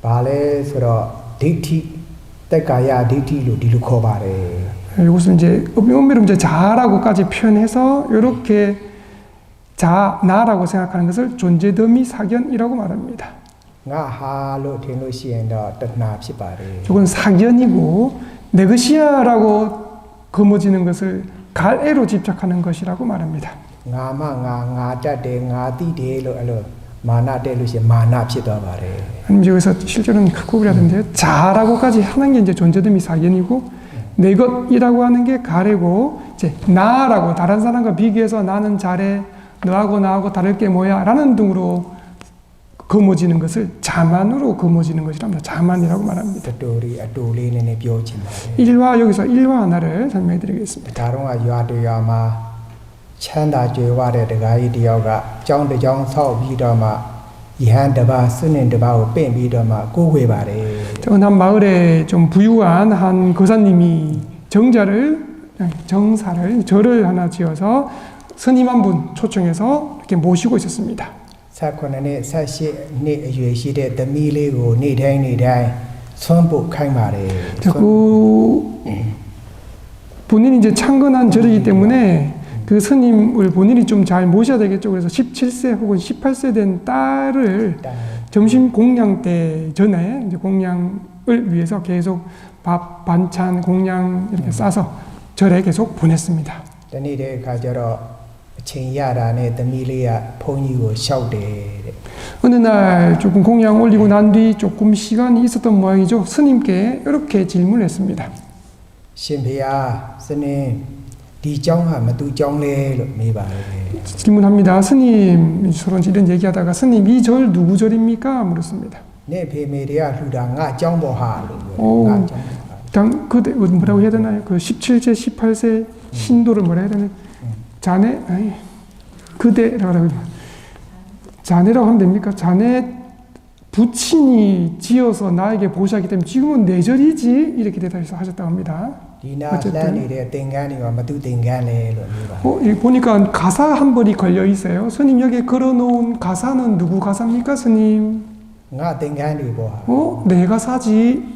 발에서 디티 때가야 디티로 디로 커바래. 이것은 이제 엄밀히 이제 자라고까지 표현해서 이렇게 나라고 생각하는 것을 존재더미 사견이라고 말합니다. 나하로 되는 시엔도 뜻나 피바래. 이건 사견이고 내 것이야라고 거머쥐는 것을 갈애로 집착하는 것이라고 말합니다. 나마 나자대 마나대로시 마나 피다바래. 아니면 여기서 실제로는 구분이 하던데요. 자라고까지 하는 게 이제 존재됨이 사견이고 내 것이라고 하는 게 가래고 이제 나라고 다른 사람과 비교해서 나는 잘해 너하고 나하고 다를 게 뭐야 라는 등으로 거머쥐는 것을 자만으로 거머쥐는 것이랍니다. 자만이라고 말합니다. 일화 여기서 일화 하나를 설명해 드리겠습니다. 다롱아 요아도야마 찬다 죄와의 대가이디어가 정대정 서비더마 이한데바 스님데바고 뺀비더마 고괴바래. 한 마을에 좀 부유한 한 거사님이 절을 하나 지어서 스님 한 분 초청해서 이렇게 모시고 있었습니다. 사코네 사시 네 유시대 더미레고 네다이 손복 khai 말해. 본인이 이제 창건한 절이기 때문에 그 스님을 본인이 좀 잘 모셔야 되겠죠. 그래서 17세 혹은 18세 된 딸을 점심 공양 때 전에 이제 공양을 위해서 계속 밥, 반찬, 공양 이렇게 싸서 절에 계속 보냈습니다. 더니데 가저러 칭야라네 더미레야 폰이고 샤우데. 어느 날 조금 공양 올리고 난 뒤 조금 시간이 있었던 모양이죠. 스님께 이렇게 질문했습니다. 신비야, 스님, 디정하면 두정래로 미바래. 질문합니다. 스님, 서로 이런 얘기하다가 스님 이 절 누구 절입니까? 물었습니다. 네 베메리아 후다가 정보하로. 그때 뭐라고 해야 되나요? 그 17세, 18세 신도를 뭐라 해야 되나요? 자네, 그대라고 자네라고 하면 됩니까? 자네 부친이 지어서 나에게 보시기 때문에 지금은 내 절이지 이렇게 대답해서 하셨다고 합니다. 어쨌든 보니까 가사 한 벌이 걸려 있어요. 스님 여기에 걸어놓은 가사는 누구 가사입니까, 스님? 내 가사지.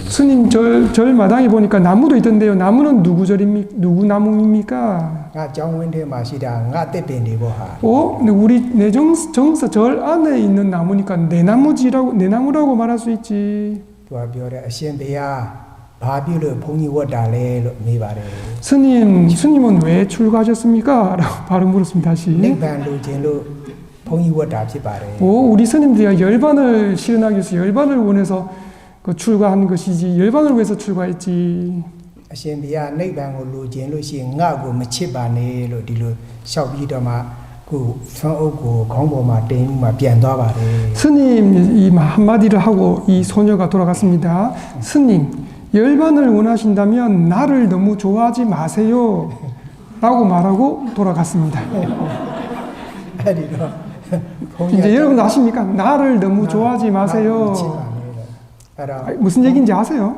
스님 절 마당에 보니까 나무도 있던데요. 나무는 누구 나무입니까? 근데 우리 내 정사 절 안에 있는 나무니까 내 나무라고 말할 수 있지. 스님은 왜 출가하셨습니까? 라고 바로 물었습니다. 다시. 우리 스님들이 열반을 실현하기 위해서 열반을 원해서 출가한 것이지 열반을 위해서 출가했지. 스님 이 한마디를 하고 이 소녀가 돌아갔습니다. 스님 열반을 원하신다면 나를 너무 좋아하지 마세요 라고 말하고 돌아갔습니다. 이제 여러분 아십니까? 나를 너무 좋아하지 마세요. 무슨 얘기인지 아세요?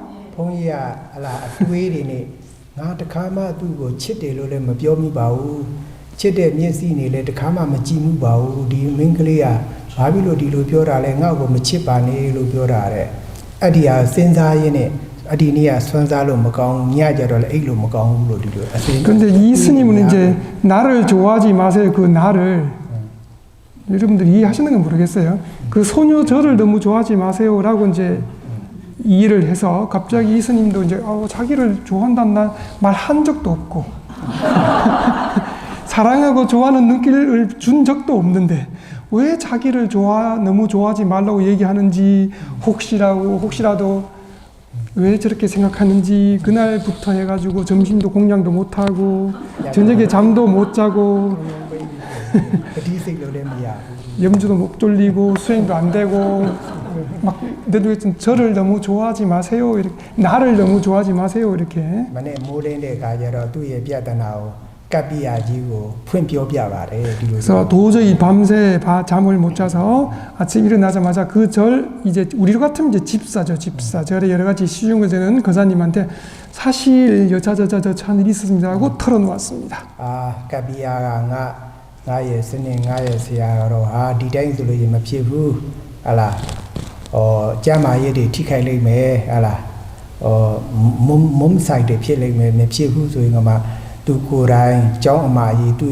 그런데 이 스님은 이제 나를 좋아하지 마세요. 그 나를 여러분들 이해하시는 건 모르겠어요. 그 소녀 저를 너무 좋아하지 마세요라고 이제 이해를 해서 갑자기 이 스님도 이제 자기를 좋아한다는 말 한 적도 없고 사랑하고 좋아하는 눈길을 준 적도 없는데 왜 자기를 너무 좋아하지 말라고 얘기하는지 혹시라도 왜 저렇게 생각하는지 그날부터 해가지고 점심도 공양도 못하고 저녁에 잠도 못 자고 염주도 못 돌리고 수행도 안 되고 막 내도 저를 너무 좋아하지 마세요 이렇게 나를 너무 좋아하지 마세요 이렇게. 까비야지고 ဖွင့်ပြောပြ ပါတယ်ဒီလို 그래서 도저히 밤새 잠을 못 자서 아침 일어나자마자 그 절 이제 우리로 같으면 이제 집사죠 집사 절에 여러 가지 시중을 되는 거사님한테 사실 여자저자저 찬일이 있었습니다 하고 털어놓았습니다. 까비야가 나의 스님 나의 스야로 디တိုင်းဆိုလို့ရင်မဖြစ်ဘူးဟာလားကျမ်းမာရေးတွေထိခိုက်လိမ့်မယ်ဟာလား몸ဆိုင်တွေဖြစ်လိမ့်မယ်မဖြစ်ဘူးဆိုရင်ကမှသူကိုယ်တိုင်ကျောင်းအမကြီးသူ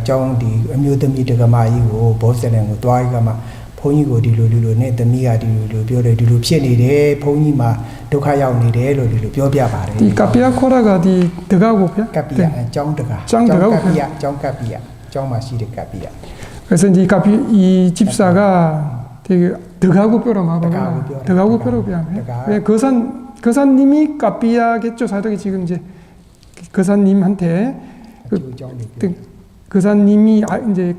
ကျောင်းဒီအမျိုးသမီးတက္ကမကြီးကိုဘောဆယ်လန်ကိုတွားပြီးကမှဘုန်းကြီးကိုဒီလိုနဲ့သမီးကဒီလိုပြောတယ်ဒီလိုဖြစ်နေတယ်ဘုန်းကြီးမှာဒုက္ခရောက်နေတယ်လို့ဒီလိုပြောပြပါတယ် 이 카피아 코라가 디 드가고피아 ကပ္ပိယကျောင်းတကာ ကျောင်းတကာ ကပ္ပိယကျောင်းကပ္ပိယကျောင်းမှာရှိတဲ့ကပ္ပိယ 그래서 이제 이 집사가 되게 드가고뼈로 말하면 드가고뼈로 비하면 왜 거사님이 카피아겠죠 사도기 지금 이제 거사님한테 거사님이 이제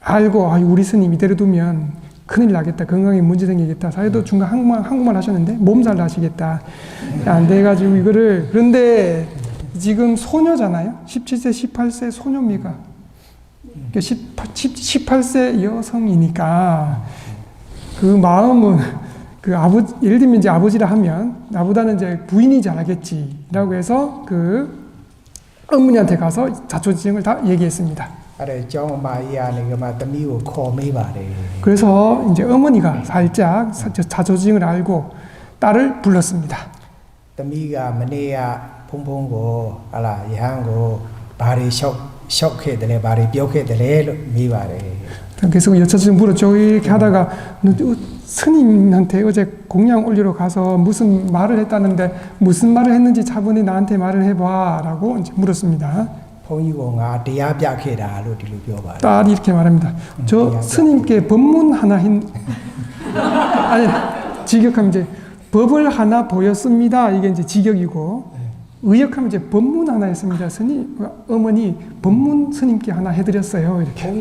알고 우리 스님 이대로 두면 큰일 나겠다 건강에 문제 생기겠다 사회도 중간 한국말 하셨는데 몸살 나시겠다 안 돼가지고 이거를 그런데 지금 소녀잖아요 17세 18세 소녀입니까 18세 여성이니까 그 마음은 예를 들면 이제 아버지라 하면 나보다는 이제 부인이 잘하겠지라고 해서 그 어머니한테 가서 자초지종을 다 얘기했습니다. 그래서 이제 어머니가 살짝 자초지종을 알고 딸을 불렀습니다. 계속 여쭤서 물었죠. 이렇게 하다가 스님한테 어제 공양 올리러 가서 무슨 말을 했다는데 무슨 말을 했는지 차분히 나한테 말을 해봐라고 이제 물었습니다. 딸이 이렇게 말합니다. 저 스님께 법문 하나 아니 직역하면 이제 법을 하나 보였습니다. 이게 이제 직역이고 의역하면 이제 법문 하나 했습니다. 스님 어머니 법문 스님께 하나 해드렸어요. 이렇게.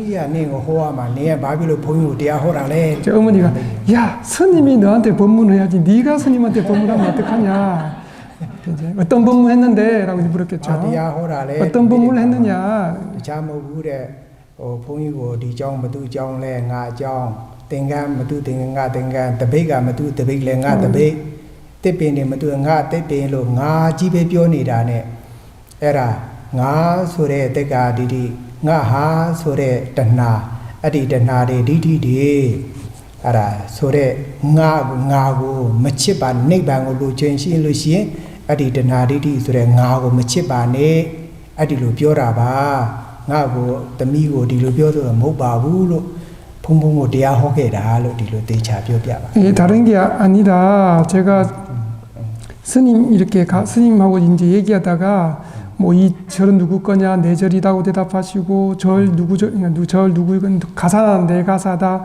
제 어머니가 야 스님이 너한테 법문해야지 네가 스님한테 법문하면 어떡하냐. 이제 어떤 법문 했는데라고 물었겠죠. 어떤 법문을 했느냐. 때문에 모두 가 때문에 가 집에 뼈니다네 에라 가 소래 때가 디디 가하 소래 तना अदि तना रे 디디디 알아 소래 가고 मच्छि바 निबां고 로전신 로시엔 अदि तना 디디 소래 가고 मच्छि바네 अदि로 ပြောတာပါငါကိုသမီးကိုဒီလိုပြောဆိုတော့မဟုတ်ပါဘူးလို့ဘုံကိုတရားဟောခဲ့တာလို့ဒီလိုသေချာပြောပြပါ 예, 다른 게 아니라 제가 스님 이렇게 스님하고 이제 얘기하다가 뭐 이 절은 누구 거냐 내 절이라고 대답하시고 절 누구 이건 가사는 내 가사다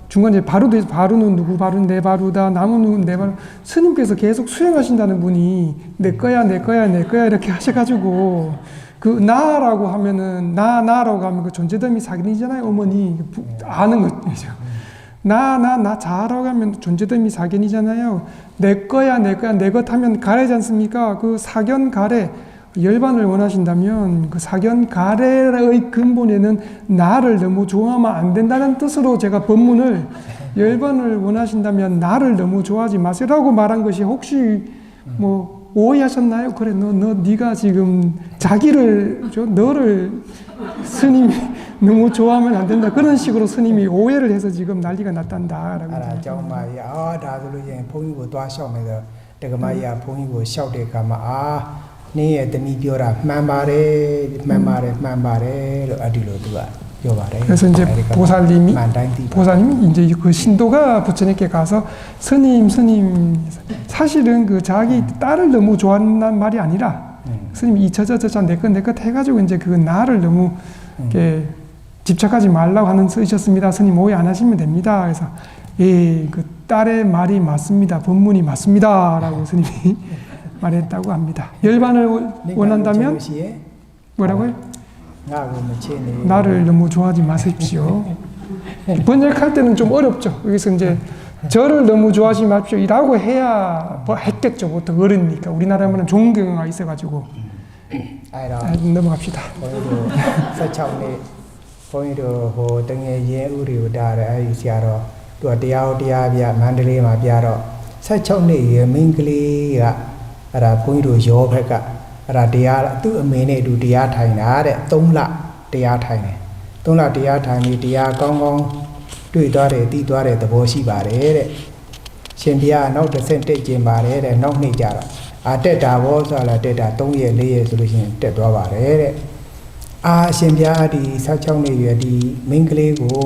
중간에 바루는 누구 바루는 내 바루다 나무는 내 바루 스님께서 계속 수행하신다는 분이 내 거야 이렇게 하셔가지고 그 나라고 하면은 나라고 하면 그 존재됨이 사견이잖아요 어머니 아는 거죠. 나 자라고 하면 존재됨이 사견이잖아요. 내 거야 내 것 하면 가래지 않습니까? 그 사견 가래 열반을 원하신다면 그 사견 가래의 근본에는 나를 너무 좋아하면 안 된다는 뜻으로 제가 법문을 열반을 원하신다면 나를 너무 좋아하지 마세요라고 말한 것이 혹시 뭐 오해하셨나요? 그래 네가 지금 너를 스님이 너무 좋아하면 안 된다. 그런 식으로 스님이 오해를 해서 지금 난리가 났단다라고. 알아, 정말이야. 다들은 봉이고 도와셔면서 내가 말이야 봉이고 셔대 가마 네 애들이 비어라 만바래 어디로 들어와. 그래서 이제 보살님이 이제 그 신도가 부처님께 가서 스님 사실은 그 자기 딸을 너무 좋아한다는 말이 아니라 스님이 저저 내 것 해가지고 이제 그 나를 너무 이렇게 집착하지 말라고 하는 쓰셨습니다. 스님 오해 안 하시면 됩니다. 그래서 예, 그 딸의 말이 맞습니다. 법문이 맞습니다라고 스님이 말했다고 합니다. 열반을 원한다면 뭐라고요? 나를 너무 좋아하지 마십시오. 번역할 때는 좀 어렵죠. 여기서 이제 저를 너무 좋아하지 마십시오. 이라고 해야 뭐 했겠죠. 보통 어른이니까. 우리나라에는 존경가 있어가지고. 아이라 넘어갑시다. 거기도 사창네 거기도 호 등에 예 우리로 다래 아이시아로 또 대야비야 만들레마 비야로 사창네 예 민글리가 알아 거기도 요백가 알아 대야 또 어메네 두 대야 타이나래 3라 대야 타이네 3라 대야 타이니 대야 ကောင်း တွေ့သွားတယ်တည်သွားတဲ့သဘောရှိပါတယ်တဲ့ရှင်ဘုရားနောက်တစ်ဆင့်တက်ကျင်ပါတယ်တဲ့နောက်နေ့ကျတော့တက်တာဘောဆိုလာတက်တာ3ရက်4ရက်ဆိုလို့ရှိရင်တက်သွားပါတယ်တဲ့ရှင်ဘုရားဒီ16နှစ်ရွယ်ဒီမင်းကလေးကို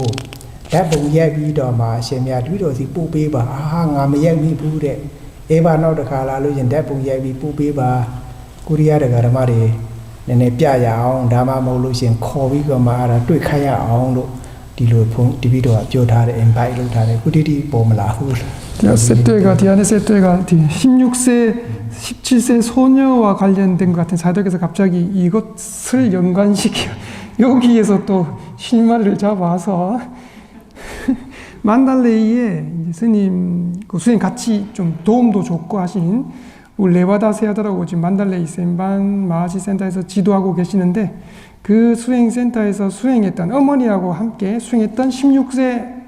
ဓာတ်ပုံရိုက်ပြီးတော့မှရှင်ဘုရားတွေ့တော်စီပို့ပေးပါငါမရိုက်မိဘူးတဲ့ဘာနောက်တစ်ခါလာလို့ရှင်ဓာတ်ပုံရိုက်ပြီးပို့ပေးပါကိုရီးယားဓမ္မတွေနည်းနည်းပြရအောင်ဒါမှမဟုတ်လို့ရှင်ခေါ်ပြီးတော့မှတွေ့ခိုင်းရအောင်လို့ဒီလိုဖုန်းဒီဗီဒီယိုကပြောထားတယ် invite လုပ်ထားတယ်ခုတိပေါ်မလာဘူး 세트가 디안의 세트가 16세 17세 소녀와 관련된 것 같은 사덕에서 갑자기 이것을 연관시켜 여기에서 또 실마리를 잡아서 만달레이에 스님 그 수행 같이 좀 도움도 줬고 하신 우리 레바다 세하다라고 지금 만달레이 센반 마하시 센터에서 지도하고 계시는데 그 수행센터에서 수행했던 어머니하고 함께 수행했던 16세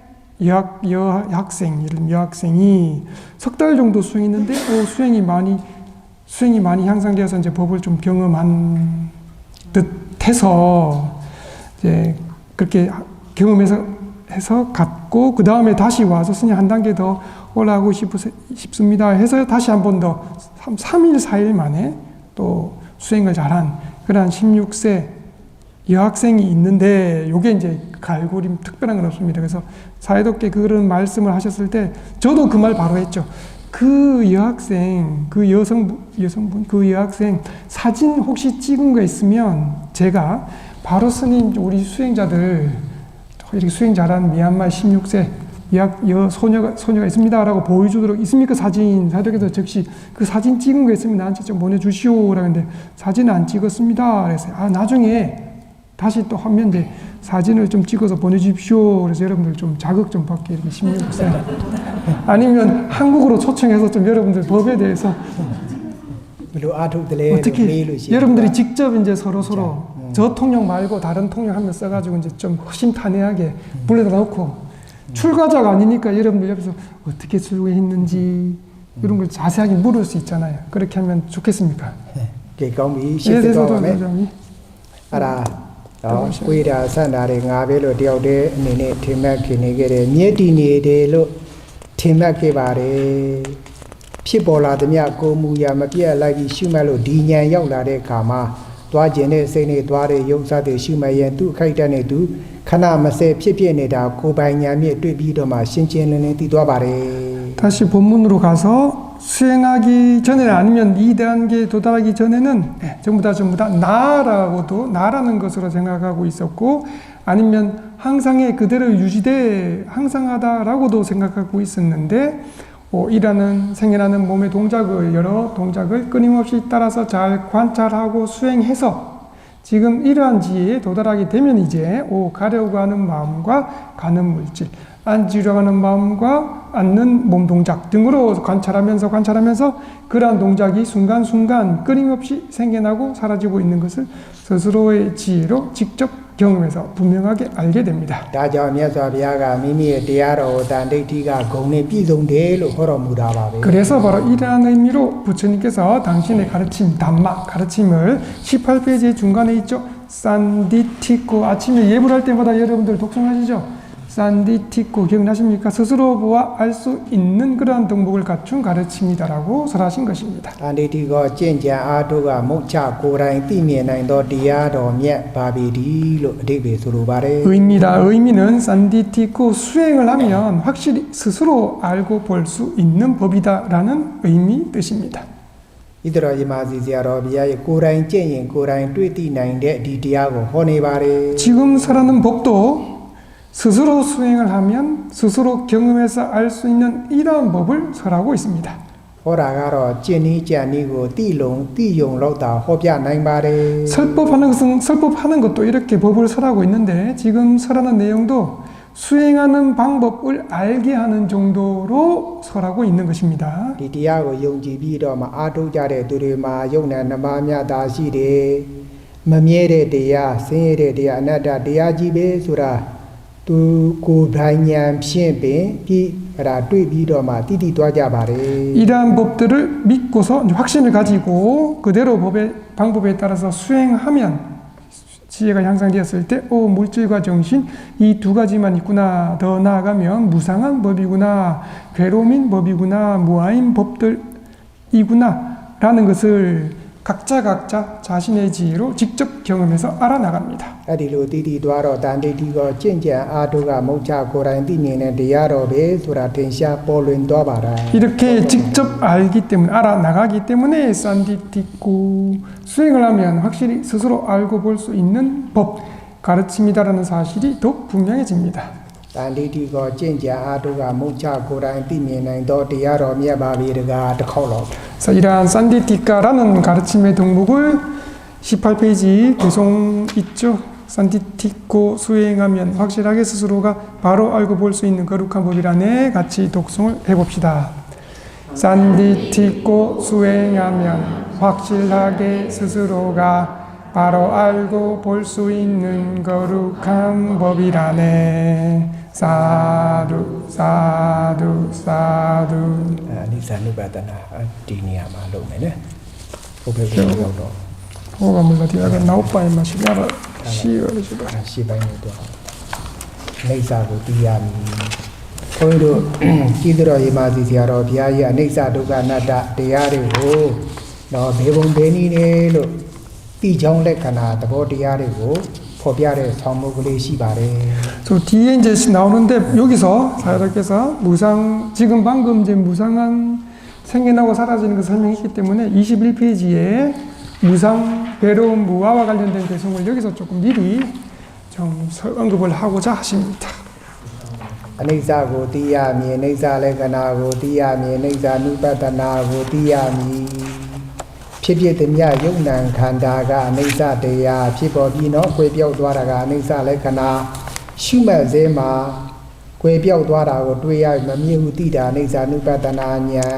여학생이 석 달 정도 수행했는데 수행이 많이 향상되어서 이제 법을 좀 경험한 듯해서 이제 그렇게 경험해서 갔고 그 다음에 다시 와서 스님 한 단계 더 올라가고 싶습니다 해서 다시 한 번 더 3일 4일 만에 또 수행을 잘한 그런 16세 여학생이 있는데 요게 이제 갈고림 특별한 건 없습니다. 그래서 사회독계 그런 말씀을 하셨을 때 저도 그 말 바로 했죠. 그 여학생, 그 여성분, 그 여학생 사진 혹시 찍은 거 있으면 제가 바로 스님 우리 수행자들 이렇게 수행 잘한 미얀마 16세 소녀가 있습니다라고 보여주도록 있습니까? 사진 사회독에서 즉시 그 사진 찍은 거 있으면 나한테 좀 보내주시오라고 했는데 사진은 안 찍었습니다. 그래서 나중에 다시 또 화면에 사진을 좀 찍어서 보내주십시오. 그래서 여러분들 좀 자극 좀 받게 이렇게 16세 아니면 한국으로 초청해서 좀 여러분들 법에 대해서 어떻게 여러분들이 직접 이제 서로 저 통역 말고 다른 통역 한번 써가지고 이제 좀 허심탄회하게 불러다 놓고 출가자가 아니니까 여러분들 옆에서 어떻게 출가했는지 이런 걸 자세하게 물을 수 있잖아요. 그렇게 하면 좋겠습니까? 알아. 우리가 산다리 가베로 되어대 니네 팀맥기니게래 미에디니데로 팀맥게 바래 피볼라드냐 고무야 마피아 라기 슈말로 디냐 ရောက်လာတဲ့ခါမှာသွားခြင်းနဲ့စိတ်နဲ့သွားတဲ့ရုပ်စားတဲ့ရှုမှတ်ရင်သူခိုက်တဲ့နဲ့သူခဏမစဲဖြစ်ဖြစ်နေတာကိုပိုင်ညာမြင့်တွေ့ပြီးတော့မှရှင်းရှင်းလင်းလင်းသိသွားပါတယ် 다시 본문으로 가서 수행하기 전에 아니면 이 단계에 도달하기 전에는 전부 다 나라는 것으로 생각하고 있었고 아니면 항상의 그대로 항상하다라고도 생각하고 있었는데 생겨나는 몸의 여러 동작을 끊임없이 따라서 잘 관찰하고 수행해서 지금 이러한 지혜에 도달하게 되면 이제 가려고 하는 마음과 가는 물질 앉으려고 하는 마음과 앉는 몸 동작 등으로 관찰하면서 그러한 동작이 순간순간 끊임없이 생겨나고 사라지고 있는 것을 스스로의 지혜로 직접 경험해서 분명하게 알게 됩니다. 그래서 바로 이러한 의미로 부처님께서 당신의 가르침을 18페이지 중간에 있죠. 산디티코 아침에 예불 할 때마다 여러분들 독송하시죠. 산디티코 기억나십니까? 스스로 보아 알 수 있는 그러한 덕목을 갖춘 가르침이다라고 설하신 것입니다. 산디티코 진짜 아도가 목차 고라인 띠미에나인도 디아도 미 바비디로 어디베서로 바래. 의미는 산디티코 수행을 하면 확실히 스스로 알고 볼 수 있는 법이다라는 의미 뜻입니다. 이들아지 마시지아로 비야의 고라인 쟁인 고라인 뚜이띠나인데 디디아고 호네바래. 지금 설하는 법도 스스로 수행을 하면 스스로 경험해서 알 수 있는 이러한 법을 설하고 있습니다. 설법하는 것도 이렇게 법을 설하고 있는데 지금 설하는 내용도 수행하는 방법을 알게 하는 정도로 설하고 있는 것입니다. ဒီတရားကိုယုံကြည်ပြီးတော့မှအားထုတ်ကြတဲ့သူတွေမှာယုံနဲ့နှမများသာရှိတယ်မမြဲတဲ့တရားဆင်းရဲတဲ့တရားအနတ္တတရားကြီးပဲဆိုတာသူကိုယ်တိုင်ဉာဏ်ဖြင့်ပင်ပြီးအဲ့ဒါတွေ့ပြီးတော့မှတည်တည်သွားကြပါတယ် 이러한 법들을 믿고서 확신을 가지고 그대로 방법에 따라서 수행하면 지혜가 향상되었을 때 물질과 정신 이 두 가지만 있구나. 더 나아가면 무상한 법이구나. 괴로움인 법이구나. 무아인 법들이구나. 라는 것을 각자 자신의 지혜로 직접 경험해서 알아나갑니다. အဲ့ဒီလိုတည်တည်သွားတော့တန်တိတိကကျင့်ကြံအားထုတ်ကမုတ်ချကိုယ်တိုင်သိမြင်တဲ့တရားတော်ပဲဆိုတာထင်ရှားပေါ်လွင်သွားပါတာ 이렇게 직접 알기 때문에 알아나가기 때문에 산디티쿠 수행을 하면 확실히 스스로 알고 볼 수 있는 법 가르침이다라는 사실이 더욱 분명해집니다. တန်တိတိကကျင့်ကြံအားထုတ်ကမုတ်ချကိုယ်တိုင်သိမြင်နိုင်တော့တရားတော်မြတ်ပါပြီတကားတစ်ခေါက်လောက် 그래서 이러한 산디티카라는 가르침의 덕목을 18페이지 개송 있죠. 산디티코 수행하면 확실하게 스스로가 바로 알고 볼 수 있는 거룩한 법이라네 같이 독송을 해봅시다. 산디티코 수행하면 확실하게 스스로가 바로 알고 볼 수 있는 거룩한 법이라네. 사두 사두 사두. အနိစ္စနုပဒနာဒီနေရာမှာလုပ်မယ်နော်ဘုရားပြောတော့ 뭐가 몰라 뒤가 나오빠의 맛이 나라 시어르지다. ရှေ့ပိုင်းလို့တော့အိဋ္ဌာကိုသိရမည်ဘုန်းကြီးတို့ကြီးတော်ရေမာစီဆရာတော်ဘုရားကြီးအိဋ္ဌာဒုက္ခအနတ္တတရားတွေကိုတော့ဘေဘုံဘေနီနေလို့သိချောင်းလက္ခဏာသဘောတရားတွေကိုဖော်ပြတဲ့ဆောင်းမှုကလေးရှိပါတယ် 저 뒤에 이제 나오는데 여기서 사야께서 지금 방금 이제 무상한 생겨나고 사라지는 걸 설명했기 때문에 21페이지에 무상 괴로운 무아와 관련된 개성을 여기서 조금 미리 좀 언급을 하고자 하십니다. အနိစ္စကိုသိရမည်အိဋ္ဌာလက္ခဏာကိုသိရမည်အိဋ္ဌာနုပဒနာကိုသိရမည်ဖြစ်ဖြစ်သည်မြယုံနံခန္ဓာကအနိစ္စတရားဖြစ်ပေါ်ပြီးတော့ကွယ်ပြောက်သွားတာကအနိစ္စလက္ခဏာရှုမှတ်စေမှာကွယ်ပြောက်သွားတာကိုတွေ့ရမမြင်ဟုသိတာအိဋ္ဌာနုပဒနာညာ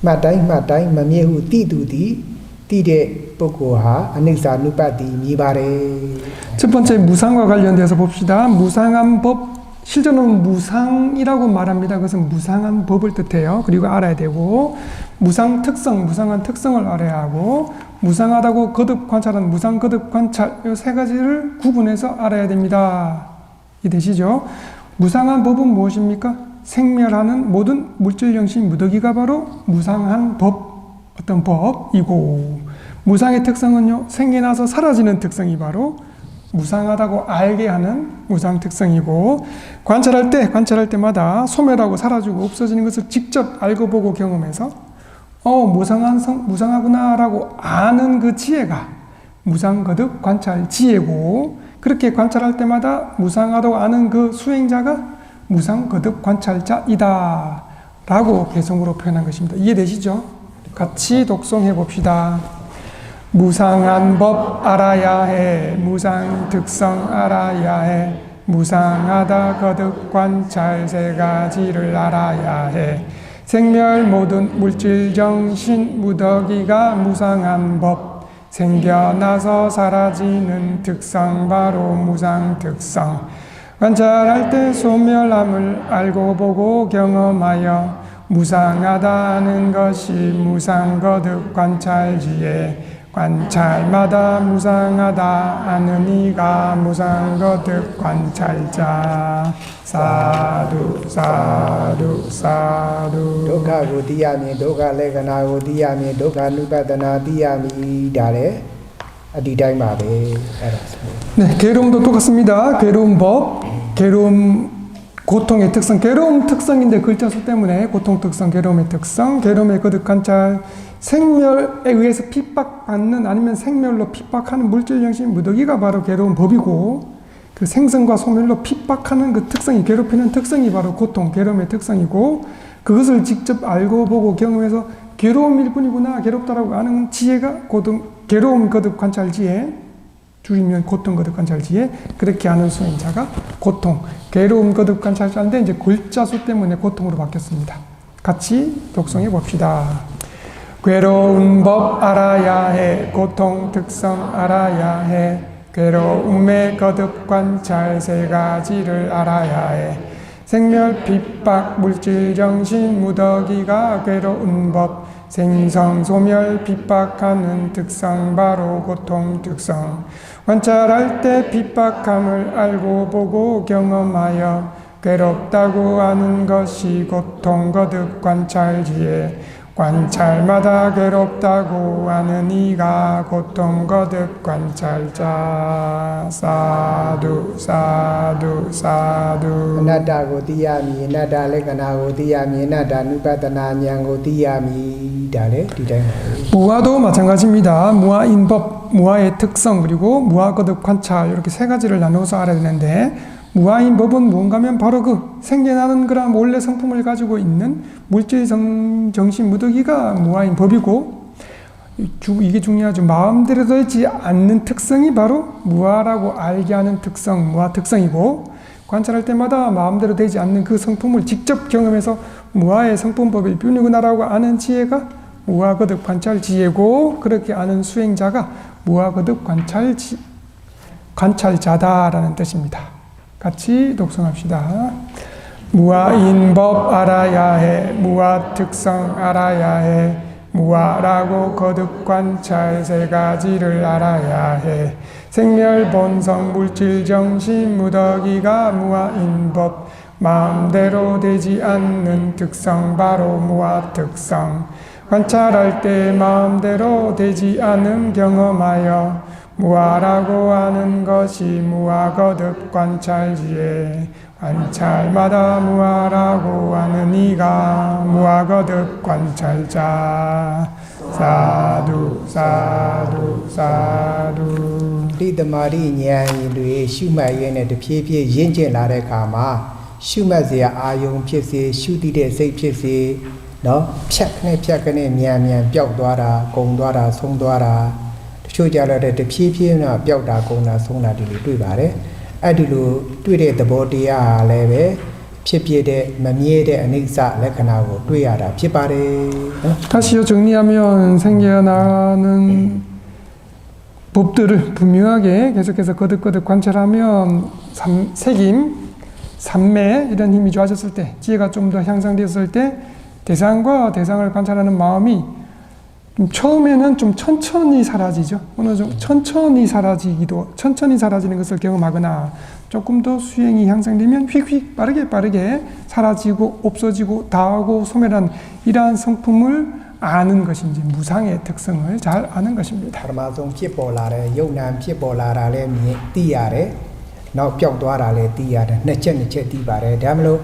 မှတ်တိုင်းမမြင်ဟုသိသူသည်သိတဲ့ပုဂ္ဂိုလ်ဟာအနိစ္စနုပတိမြည်ပါတယ် 첫 번째 무상과 관련돼서 봅시다. 무상한 법, 실제로는 무상이라고 말합니다. 그것은 무상한 법을 뜻해요. 그리고 알아야 되고 무상한 특성을 알아야 하고 무상하다고 거듭 관찰은 무상 거듭 관찰 이 세 가지를 구분해서 알아야 됩니다. 이해되시죠? 무상한 법은 무엇입니까? 생멸하는 모든 물질 영신 무더기가 바로 무상한 어떤 법이고 무상의 특성은요 생겨나서 사라지는 특성이 바로 무상하다고 알게 하는 무상 특성이고 관찰할 때마다 소멸하고 사라지고 없어지는 것을 직접 알고 보고 경험해서 무상하구나라고 아는 그 지혜가 무상거듭 관찰 지혜고 그렇게 관찰할 때마다 무상하다고 아는 그 수행자가 무상거듭 관찰자이다 라고 개성으로 표현한 것입니다. 이해되시죠? 같이 독송해 봅시다. 무상한 법 알아야 해. 무상 특성 알아야 해. 무상하다 거듭 관찰 세 가지를 알아야 해. 생멸 모든 물질 정신 무더기가 무상한 법. 생겨나서 사라지는 특성 바로 무상 특성. 관찰할 때 소멸함을 알고 보고 경험하여 무상하다는 것이 무상거듭 관찰지에 관찰마다 무상하다 아는 이가 무상거듭 관찰자 사두 사두 사두 ဒုက္ခကိုသိရမည်ဒုက္ခလက္ခဏာကိုသိရမည်ဒုက္ခနုပဒနာသိရမည်ဒါလည်းအဒီတိုင်းပါပဲအဲ့ဒါဆို 네, 괴로움도 똑같습니다. 괴로운 법, 괴로움 고통의 특성, 괴로움 특성인데 글자 수 때문에 고통 특성, 괴로움의 특성, 괴로움의 거듭 관찰, 생멸에 의해서 핍박받는 아니면 생멸로 핍박하는 물질 영신 무더기가 바로 괴로운 법이고 그 생성과 소멸로 핍박하는 그 특성이 괴롭히는 특성이 바로 고통, 괴로움의 특성이고 그것을 직접 알고 보고 경험해서 괴로움일 뿐이구나 괴롭다라고 아는 지혜가 괴로움 거듭 관찰 지혜 줄이면 고통 거듭 관찰지에 그렇게 하는 수행자가 고통, 괴로움 거듭 관찰자인데 이제 글자수 때문에 고통으로 바뀌었습니다. 같이 독송해 봅시다. 괴로운 법 알아야 해, 고통 특성 알아야 해, 괴로움의 거듭 관찰 세 가지를 알아야 해. 생멸 핍박 물질 정신 무더기가 괴로운 법, 생성 소멸 핍박하는 특성 바로 고통 특성. 관찰할 때 핍박함을 알고 보고 경험하여 괴롭다고 하는 것이 고통 거듭 관찰지에 관찰마다 괴롭다고 하는 이가 고통 거듭 관찰자. 사두 사두 사두. 나다고 디야미 나다 레가나고 디야미 나다 누파다나 냥고 디야미 다래 디다이. 무아도 마찬가지입니다. 무아인법, 무아의 특성 그리고 무아 거듭 관찰 이렇게 세 가지를 나눠서 알아야 되는데 무아인 법은 무언가면 바로 그 생겨나는 그런 원래 성품을 가지고 있는 물질 정신 무더기가 무아인 법이고 이게 중요하죠. 마음대로 되지 않는 특성이 바로 무아라고 알게 하는 특성, 무아 특성이고 관찰할 때마다 마음대로 되지 않는 그 성품을 직접 경험해서 무아의 성품법이 뷰니구나라고 아는 지혜가 무아 거듭 관찰 지혜고 그렇게 아는 수행자가 무아 거듭 관찰자다라는 뜻입니다. 같이 독송합시다. 무아인법 알아야 해, 무아 특성 알아야 해, 무아라고 거듭 관찰 세 가지를 알아야 해. 생멸 본성 물질 정신 무더기가 무아인법, 마음대로 되지 않는 특성 바로 무아 특성. 관찰할 때 마음대로 되지 않음 경험하여 무아라고 하는 것이 무아 거듭 관찰지에 관찰마다 무아라고 하는 이가 무아 거듭 관찰자. 사두 사두 사두. 리드마리 냥이 슈마이에 피피에 인제 라레 가마 슈마지야 아용 피세 슈디데 세 피세 너 펴크네 미야미야 뼈သွားတာ 공သွားတာ 송သွားတာ ချို့ကြတော့တဖြည်းဖြည်းနဲ့ပျောက်တာကုန်တာဆုံးတာဒီလိုတွေ့ပါတယ်အဲ့ဒီလိုတွေ့တဲ့သဘောတရားဟာလည်းပဲဖြစ်ဖြစ်တဲ့မမြဲတဲ့အနိစ္စလက္ခဏာကိုတွေ့ရတာဖြစ်ပါတယ်နော် 다시요 정리하면 생겨나는 법들을 분명하게 계속해서 거듭 관찰하면 색임, 삼매 이런 힘이 좋아졌을 때 지혜가 좀 더 향상되었을 때 대상과 대상을 관찰하는 마음이 처음에는 좀 천천히 사라지죠. 어느 정도 천천히 사라지는 것을 경험하거나 조금 더 수행이 향상되면 휙휙 빠르게 사라지고 없어지고 다하고 소멸한 이러한 성품을 아는 것이 이제 무상의 특성을 잘 아는 것입니다. ပထမဆုံးဖြစ်ပေါ်လာတဲ့ယုံနာဖြစ်ပေါ်လာတာလည်းမြင်သိရတယ်နောက်ပျောက်သွားတာလည်းသိရတယ်နှစ်ချက်သိပါတယ်ဒါမလို့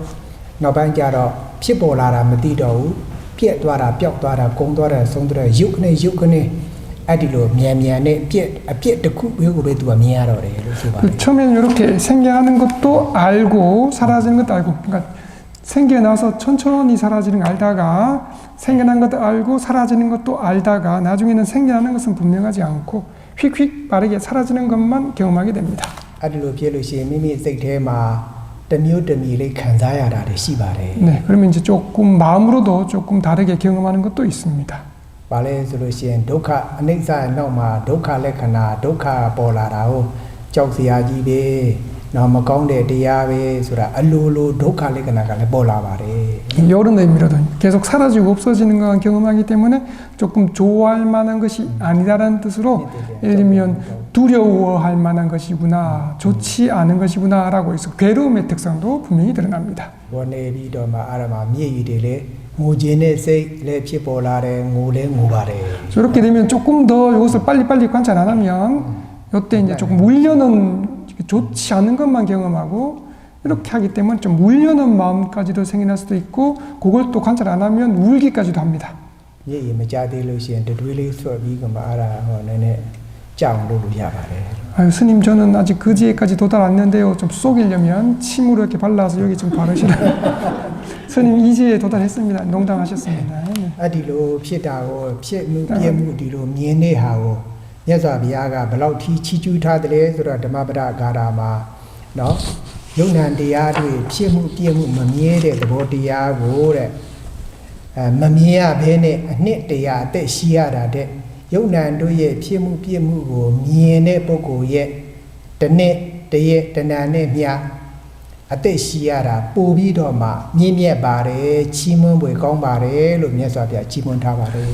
နောက်ပိုင်းကျတော့ဖြစ်ပေါ်လာတာမသိတော့ဘူးပြက်သွားတာပျောက်သွားတာကုန်သွားတာဆုံးသွားတာယုတ်ခနဲ့အဲ့ဒီလိုမြန်နဲ့အပြက်တစ်ခုမျိုးကိုပဲသူကမြင်ရတော့တယ်လို့ဆိုပါတယ် 처음에는 이렇게 생겨나는 것도 알고 사라지는 것도 알고 그러니까 생겨나서 천천히 사라지는 걸 알다가 생겨난 것도 알고 사라지는 것도 알다가 나중에는 생겨나는 것은 분명하지 않고 휙휙 빠르게 사라지는 것만 경험하게 됩니다. အဲ့ဒီလိုဖြစ်လို့ရှိရင်မိမိစိတ်ထဲမှာတမျိုးတမျိုးလေးခံစားရတာတွေရှိပါတယ် 네, 그러면 이제 조금 마음으로도 조금 다르게 경험하는 것도 있습니다. ဘာလဲဆိုလို့ရှိရင်ဒုက္ခအနိစ္စရဲ့နောက်မှာဒုက္ခလက္ခဏာဒုက္ခပေါ်လာတာကိုကြောက်စရာကြီးပဲနော်မကောင်းတဲ့တရားပဲဆိုတာအလိုလိုဒုက္ခလက္ခဏာကလည်းပေါ်လာပါတယ် 이런 의미로도 계속 사라지고 없어지는 걸 경험하기 때문에 조금 좋아할 만한 것이 아니다라는 뜻으로 예를 들면 두려워할 만한 것이구나 좋지 않은 것이구나 라고 해서 괴로움의 특성도 분명히 드러납니다. ဘောနေပြီးတော့မှအာရမမြည်ရည်တွေလည်းငိုခြင်းနဲ့စိတ်လည်းဖြစ်ပေါ်လာတယ်ငိုလည်းငိုပါတယ် 이렇게 되면 조금 더 이것을 빨리 관찰 안 하면 이때 이제 조금 울려는 좋지 않은 것만 경험하고 이렇게 하기 때문에 좀 울려는 마음까지도 생겨날 수도 있고 그걸 또 관찰 안 하면 울기까지도 합니다. မြည်ရည်မကြသေးလို့ရှိရင်တတွေးလေးဆွဲပြီးကမှအာရဟောနည်းနည်းကြောင်လို့ရပါတယ် 아유, 스님 저는 아직 그 지혜까지 도달 안 했는데요. 좀 속이려면 침으로 이렇게 발라서 여기 좀 바르시라. 스님 이 지혜에 도달했습니다. 농담하셨습니다. 네. အဲ့ဒီလိုဖြစ်တာကိုဖြစ်မှုပြည့်မှုဒီလိုမြင်တဲ့ဟာကို မြတ်စွာဘုရားကဘလောက်ထီချီကျူးထားတယ်လဲဆိုတော့ဓမ္မပဒဂါထာမှာနော်ယုံနံတရားတွေဖြစ်မှုပြည့်မှုမမြဲတဲ့သဘောတရားကိုတဲ့မမြင်ရဘဲနဲ့အနှစ်တရားအသက်ရှိရတာတဲ့ယုံနံတို့ရဲ့ဖြစ်မှုပြည့်မှုကိုမြင်တဲ့ပုဂ္ဂိုလ်ရဲ့တစ်နှစ်တစ်ရက်တစ်နာနဲ့မျှအသက်ရှိရတာပို့ပြီးတော့မှမြင့်မြတ်ပါတယ်ချီးမွမ်းဖွယ်ကောင်းပါတယ်လို့မြတ်စွာဘုရားချီးမွမ်းထားပါတယ်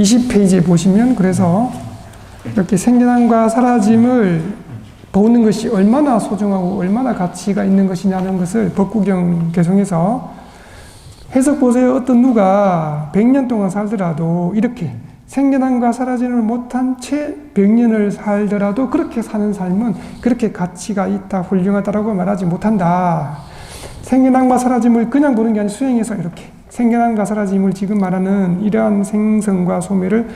20페이지에 보시면 그래서 이렇게 생겨남과 사라짐을 보는 것이 얼마나 소중하고 얼마나 가치가 있는 것이냐는 것을 법구경 개성에서 해석 보세요. 어떤 누가 100년 동안 살더라도 이렇게 생겨남과 사라짐을 못한 채 100년을 살더라도 그렇게 사는 삶은 그렇게 가치가 있다, 훌륭하다라고 말하지 못한다. 생겨남과 사라짐을 그냥 보는 게 아니라 수행해서 이렇게 생겨남과 사라짐을 지금 말하는 이러한 생성과 소멸을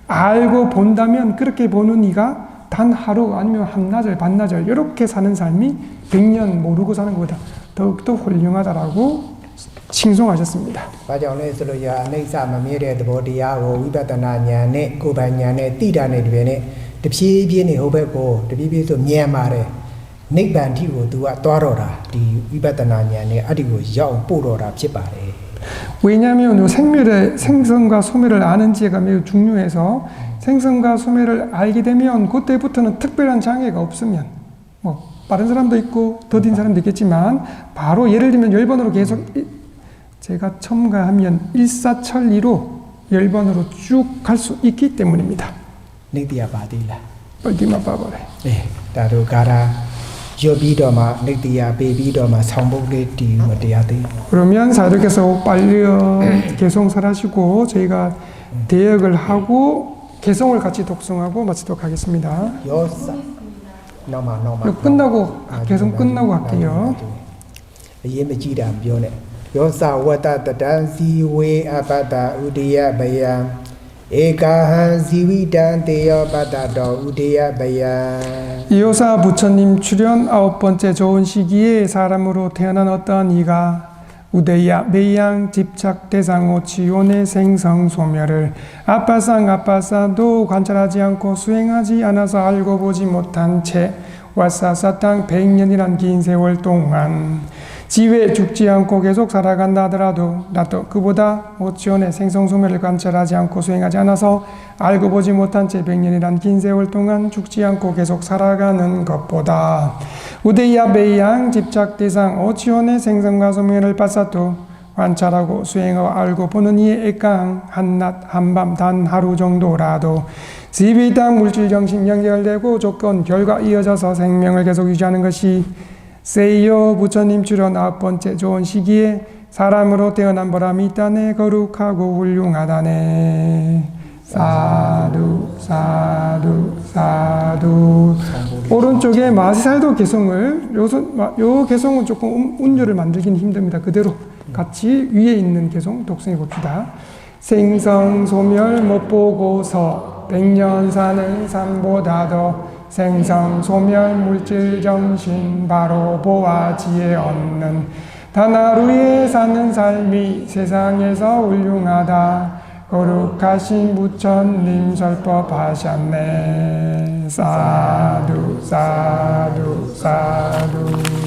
알고 본다면 그렇게 보는 이가 단 하루 아니면 한나절, 반나절 이렇게 사는 삶이 100년 모르고 사는 것보다 더욱더 훌륭하다라고 칭송하셨습니다. ဘာကြောင့်လဲဆိုလို့ရအနိစ္စမမြဲတဲ့သဘောတရားကိုဝိပဿနာဉာဏ်နဲ့ကိုယ်ပိုင်ဉာဏ်နဲ့သိတာနဲ့တပြည့်နဲ့တဖြည်းဖြည်းနဲ့ဟိုဘက်ကိုတဖြည်းဖြည်းဆိုမြင်ပါတယ်နိဗ္ဗာန်ထိကိုသူကသွားတော့တာဒီဝိပဿနာဉာဏ်နဲ့အဲ့ဒီကိုရောက်ပို့တော့တာဖြစ်ပါတယ် 왜냐하면 생멸의 생성과 소멸을 아는 지혜가 매우 중요해서 생성과 소멸을 알게 되면 그때부터는 특별한 장애가 없으면 뭐 빠른 사람도 있고 더딘 사람도 있겠지만 바로 예를 들면 열번으로 계속 제가 첨가하면 일사천리로 열번으로 쭉 갈 수 있기 때문입니다. နိတိယပါသေးလား 빨리만 봐봐래. ဒါတို့ကာရာရွတ်ပြီးတော့မှနိတိယပေးပြီးတော့မှဆောင်းပုတ်လေးတီးမတရားသေး 그러면 사도께서 빨리 개성사를 하시고 저희가 대역을 하고 개성을 같이 독송하고 마치도록 하겠습니다. ယောစနောက်မှ 이거 끝나고 개성 끝나고 할게요. အရေးမကြီးတာပြောနဲ့ယောစဝတ္တတတံဇီဝေအပတ္တဥဒိယဘယံဧကဟံဇီဝိတံတေယောပတ္တတောဥဒိယဘယံ 이호사 부처님 출연 9번째 좋은 시기에 사람으로 태어난 어떠한 이가 우대야 매양 집착 대상 오치온의 생성 소멸을 아빠상도 관찰하지 않고 수행하지 않아서 알고 보지 못한 채 왈사사탕 100년이란 긴 세월 동안 지외 죽지 않고 계속 살아간다 하더라도 나도 그보다 오치온의 생성 소멸을 관찰하지 않고 수행하지 않아서 알고 보지 못한 채 100년이란 긴 세월 동안 죽지 않고 계속 살아가는 것보다 우대야 배양 집착 대상 오치온의 생성과 소멸을 빠사도 관찰하고 수행하고 알고 보는 이의 애강 한낮 한밤 단 하루 정도라도 지비당 물질 정신 연결되고 조건 결과 이어져서 생명을 계속 유지하는 것이 세이요 부처님 출연 9번째 좋은 시기에 사람으로 태어난 보람이 있다네 거룩하고 훌륭하다네 사두 사두 사두 오른쪽에 마시살도 개성을 요 개성은 조금 운율을 만들기는 힘듭니다. 그대로 같이 위에 있는 개성 독성해 봅시다. 생성 소멸 못 보고서 100년 사는 삶보다 더 생성 소멸 물질 정신 바로 보아 지혜 얻는 단 하루에 사는 삶이 세상에서 훌륭하다. 거룩하신 부처님 설법하셨네. 사두 사두 사두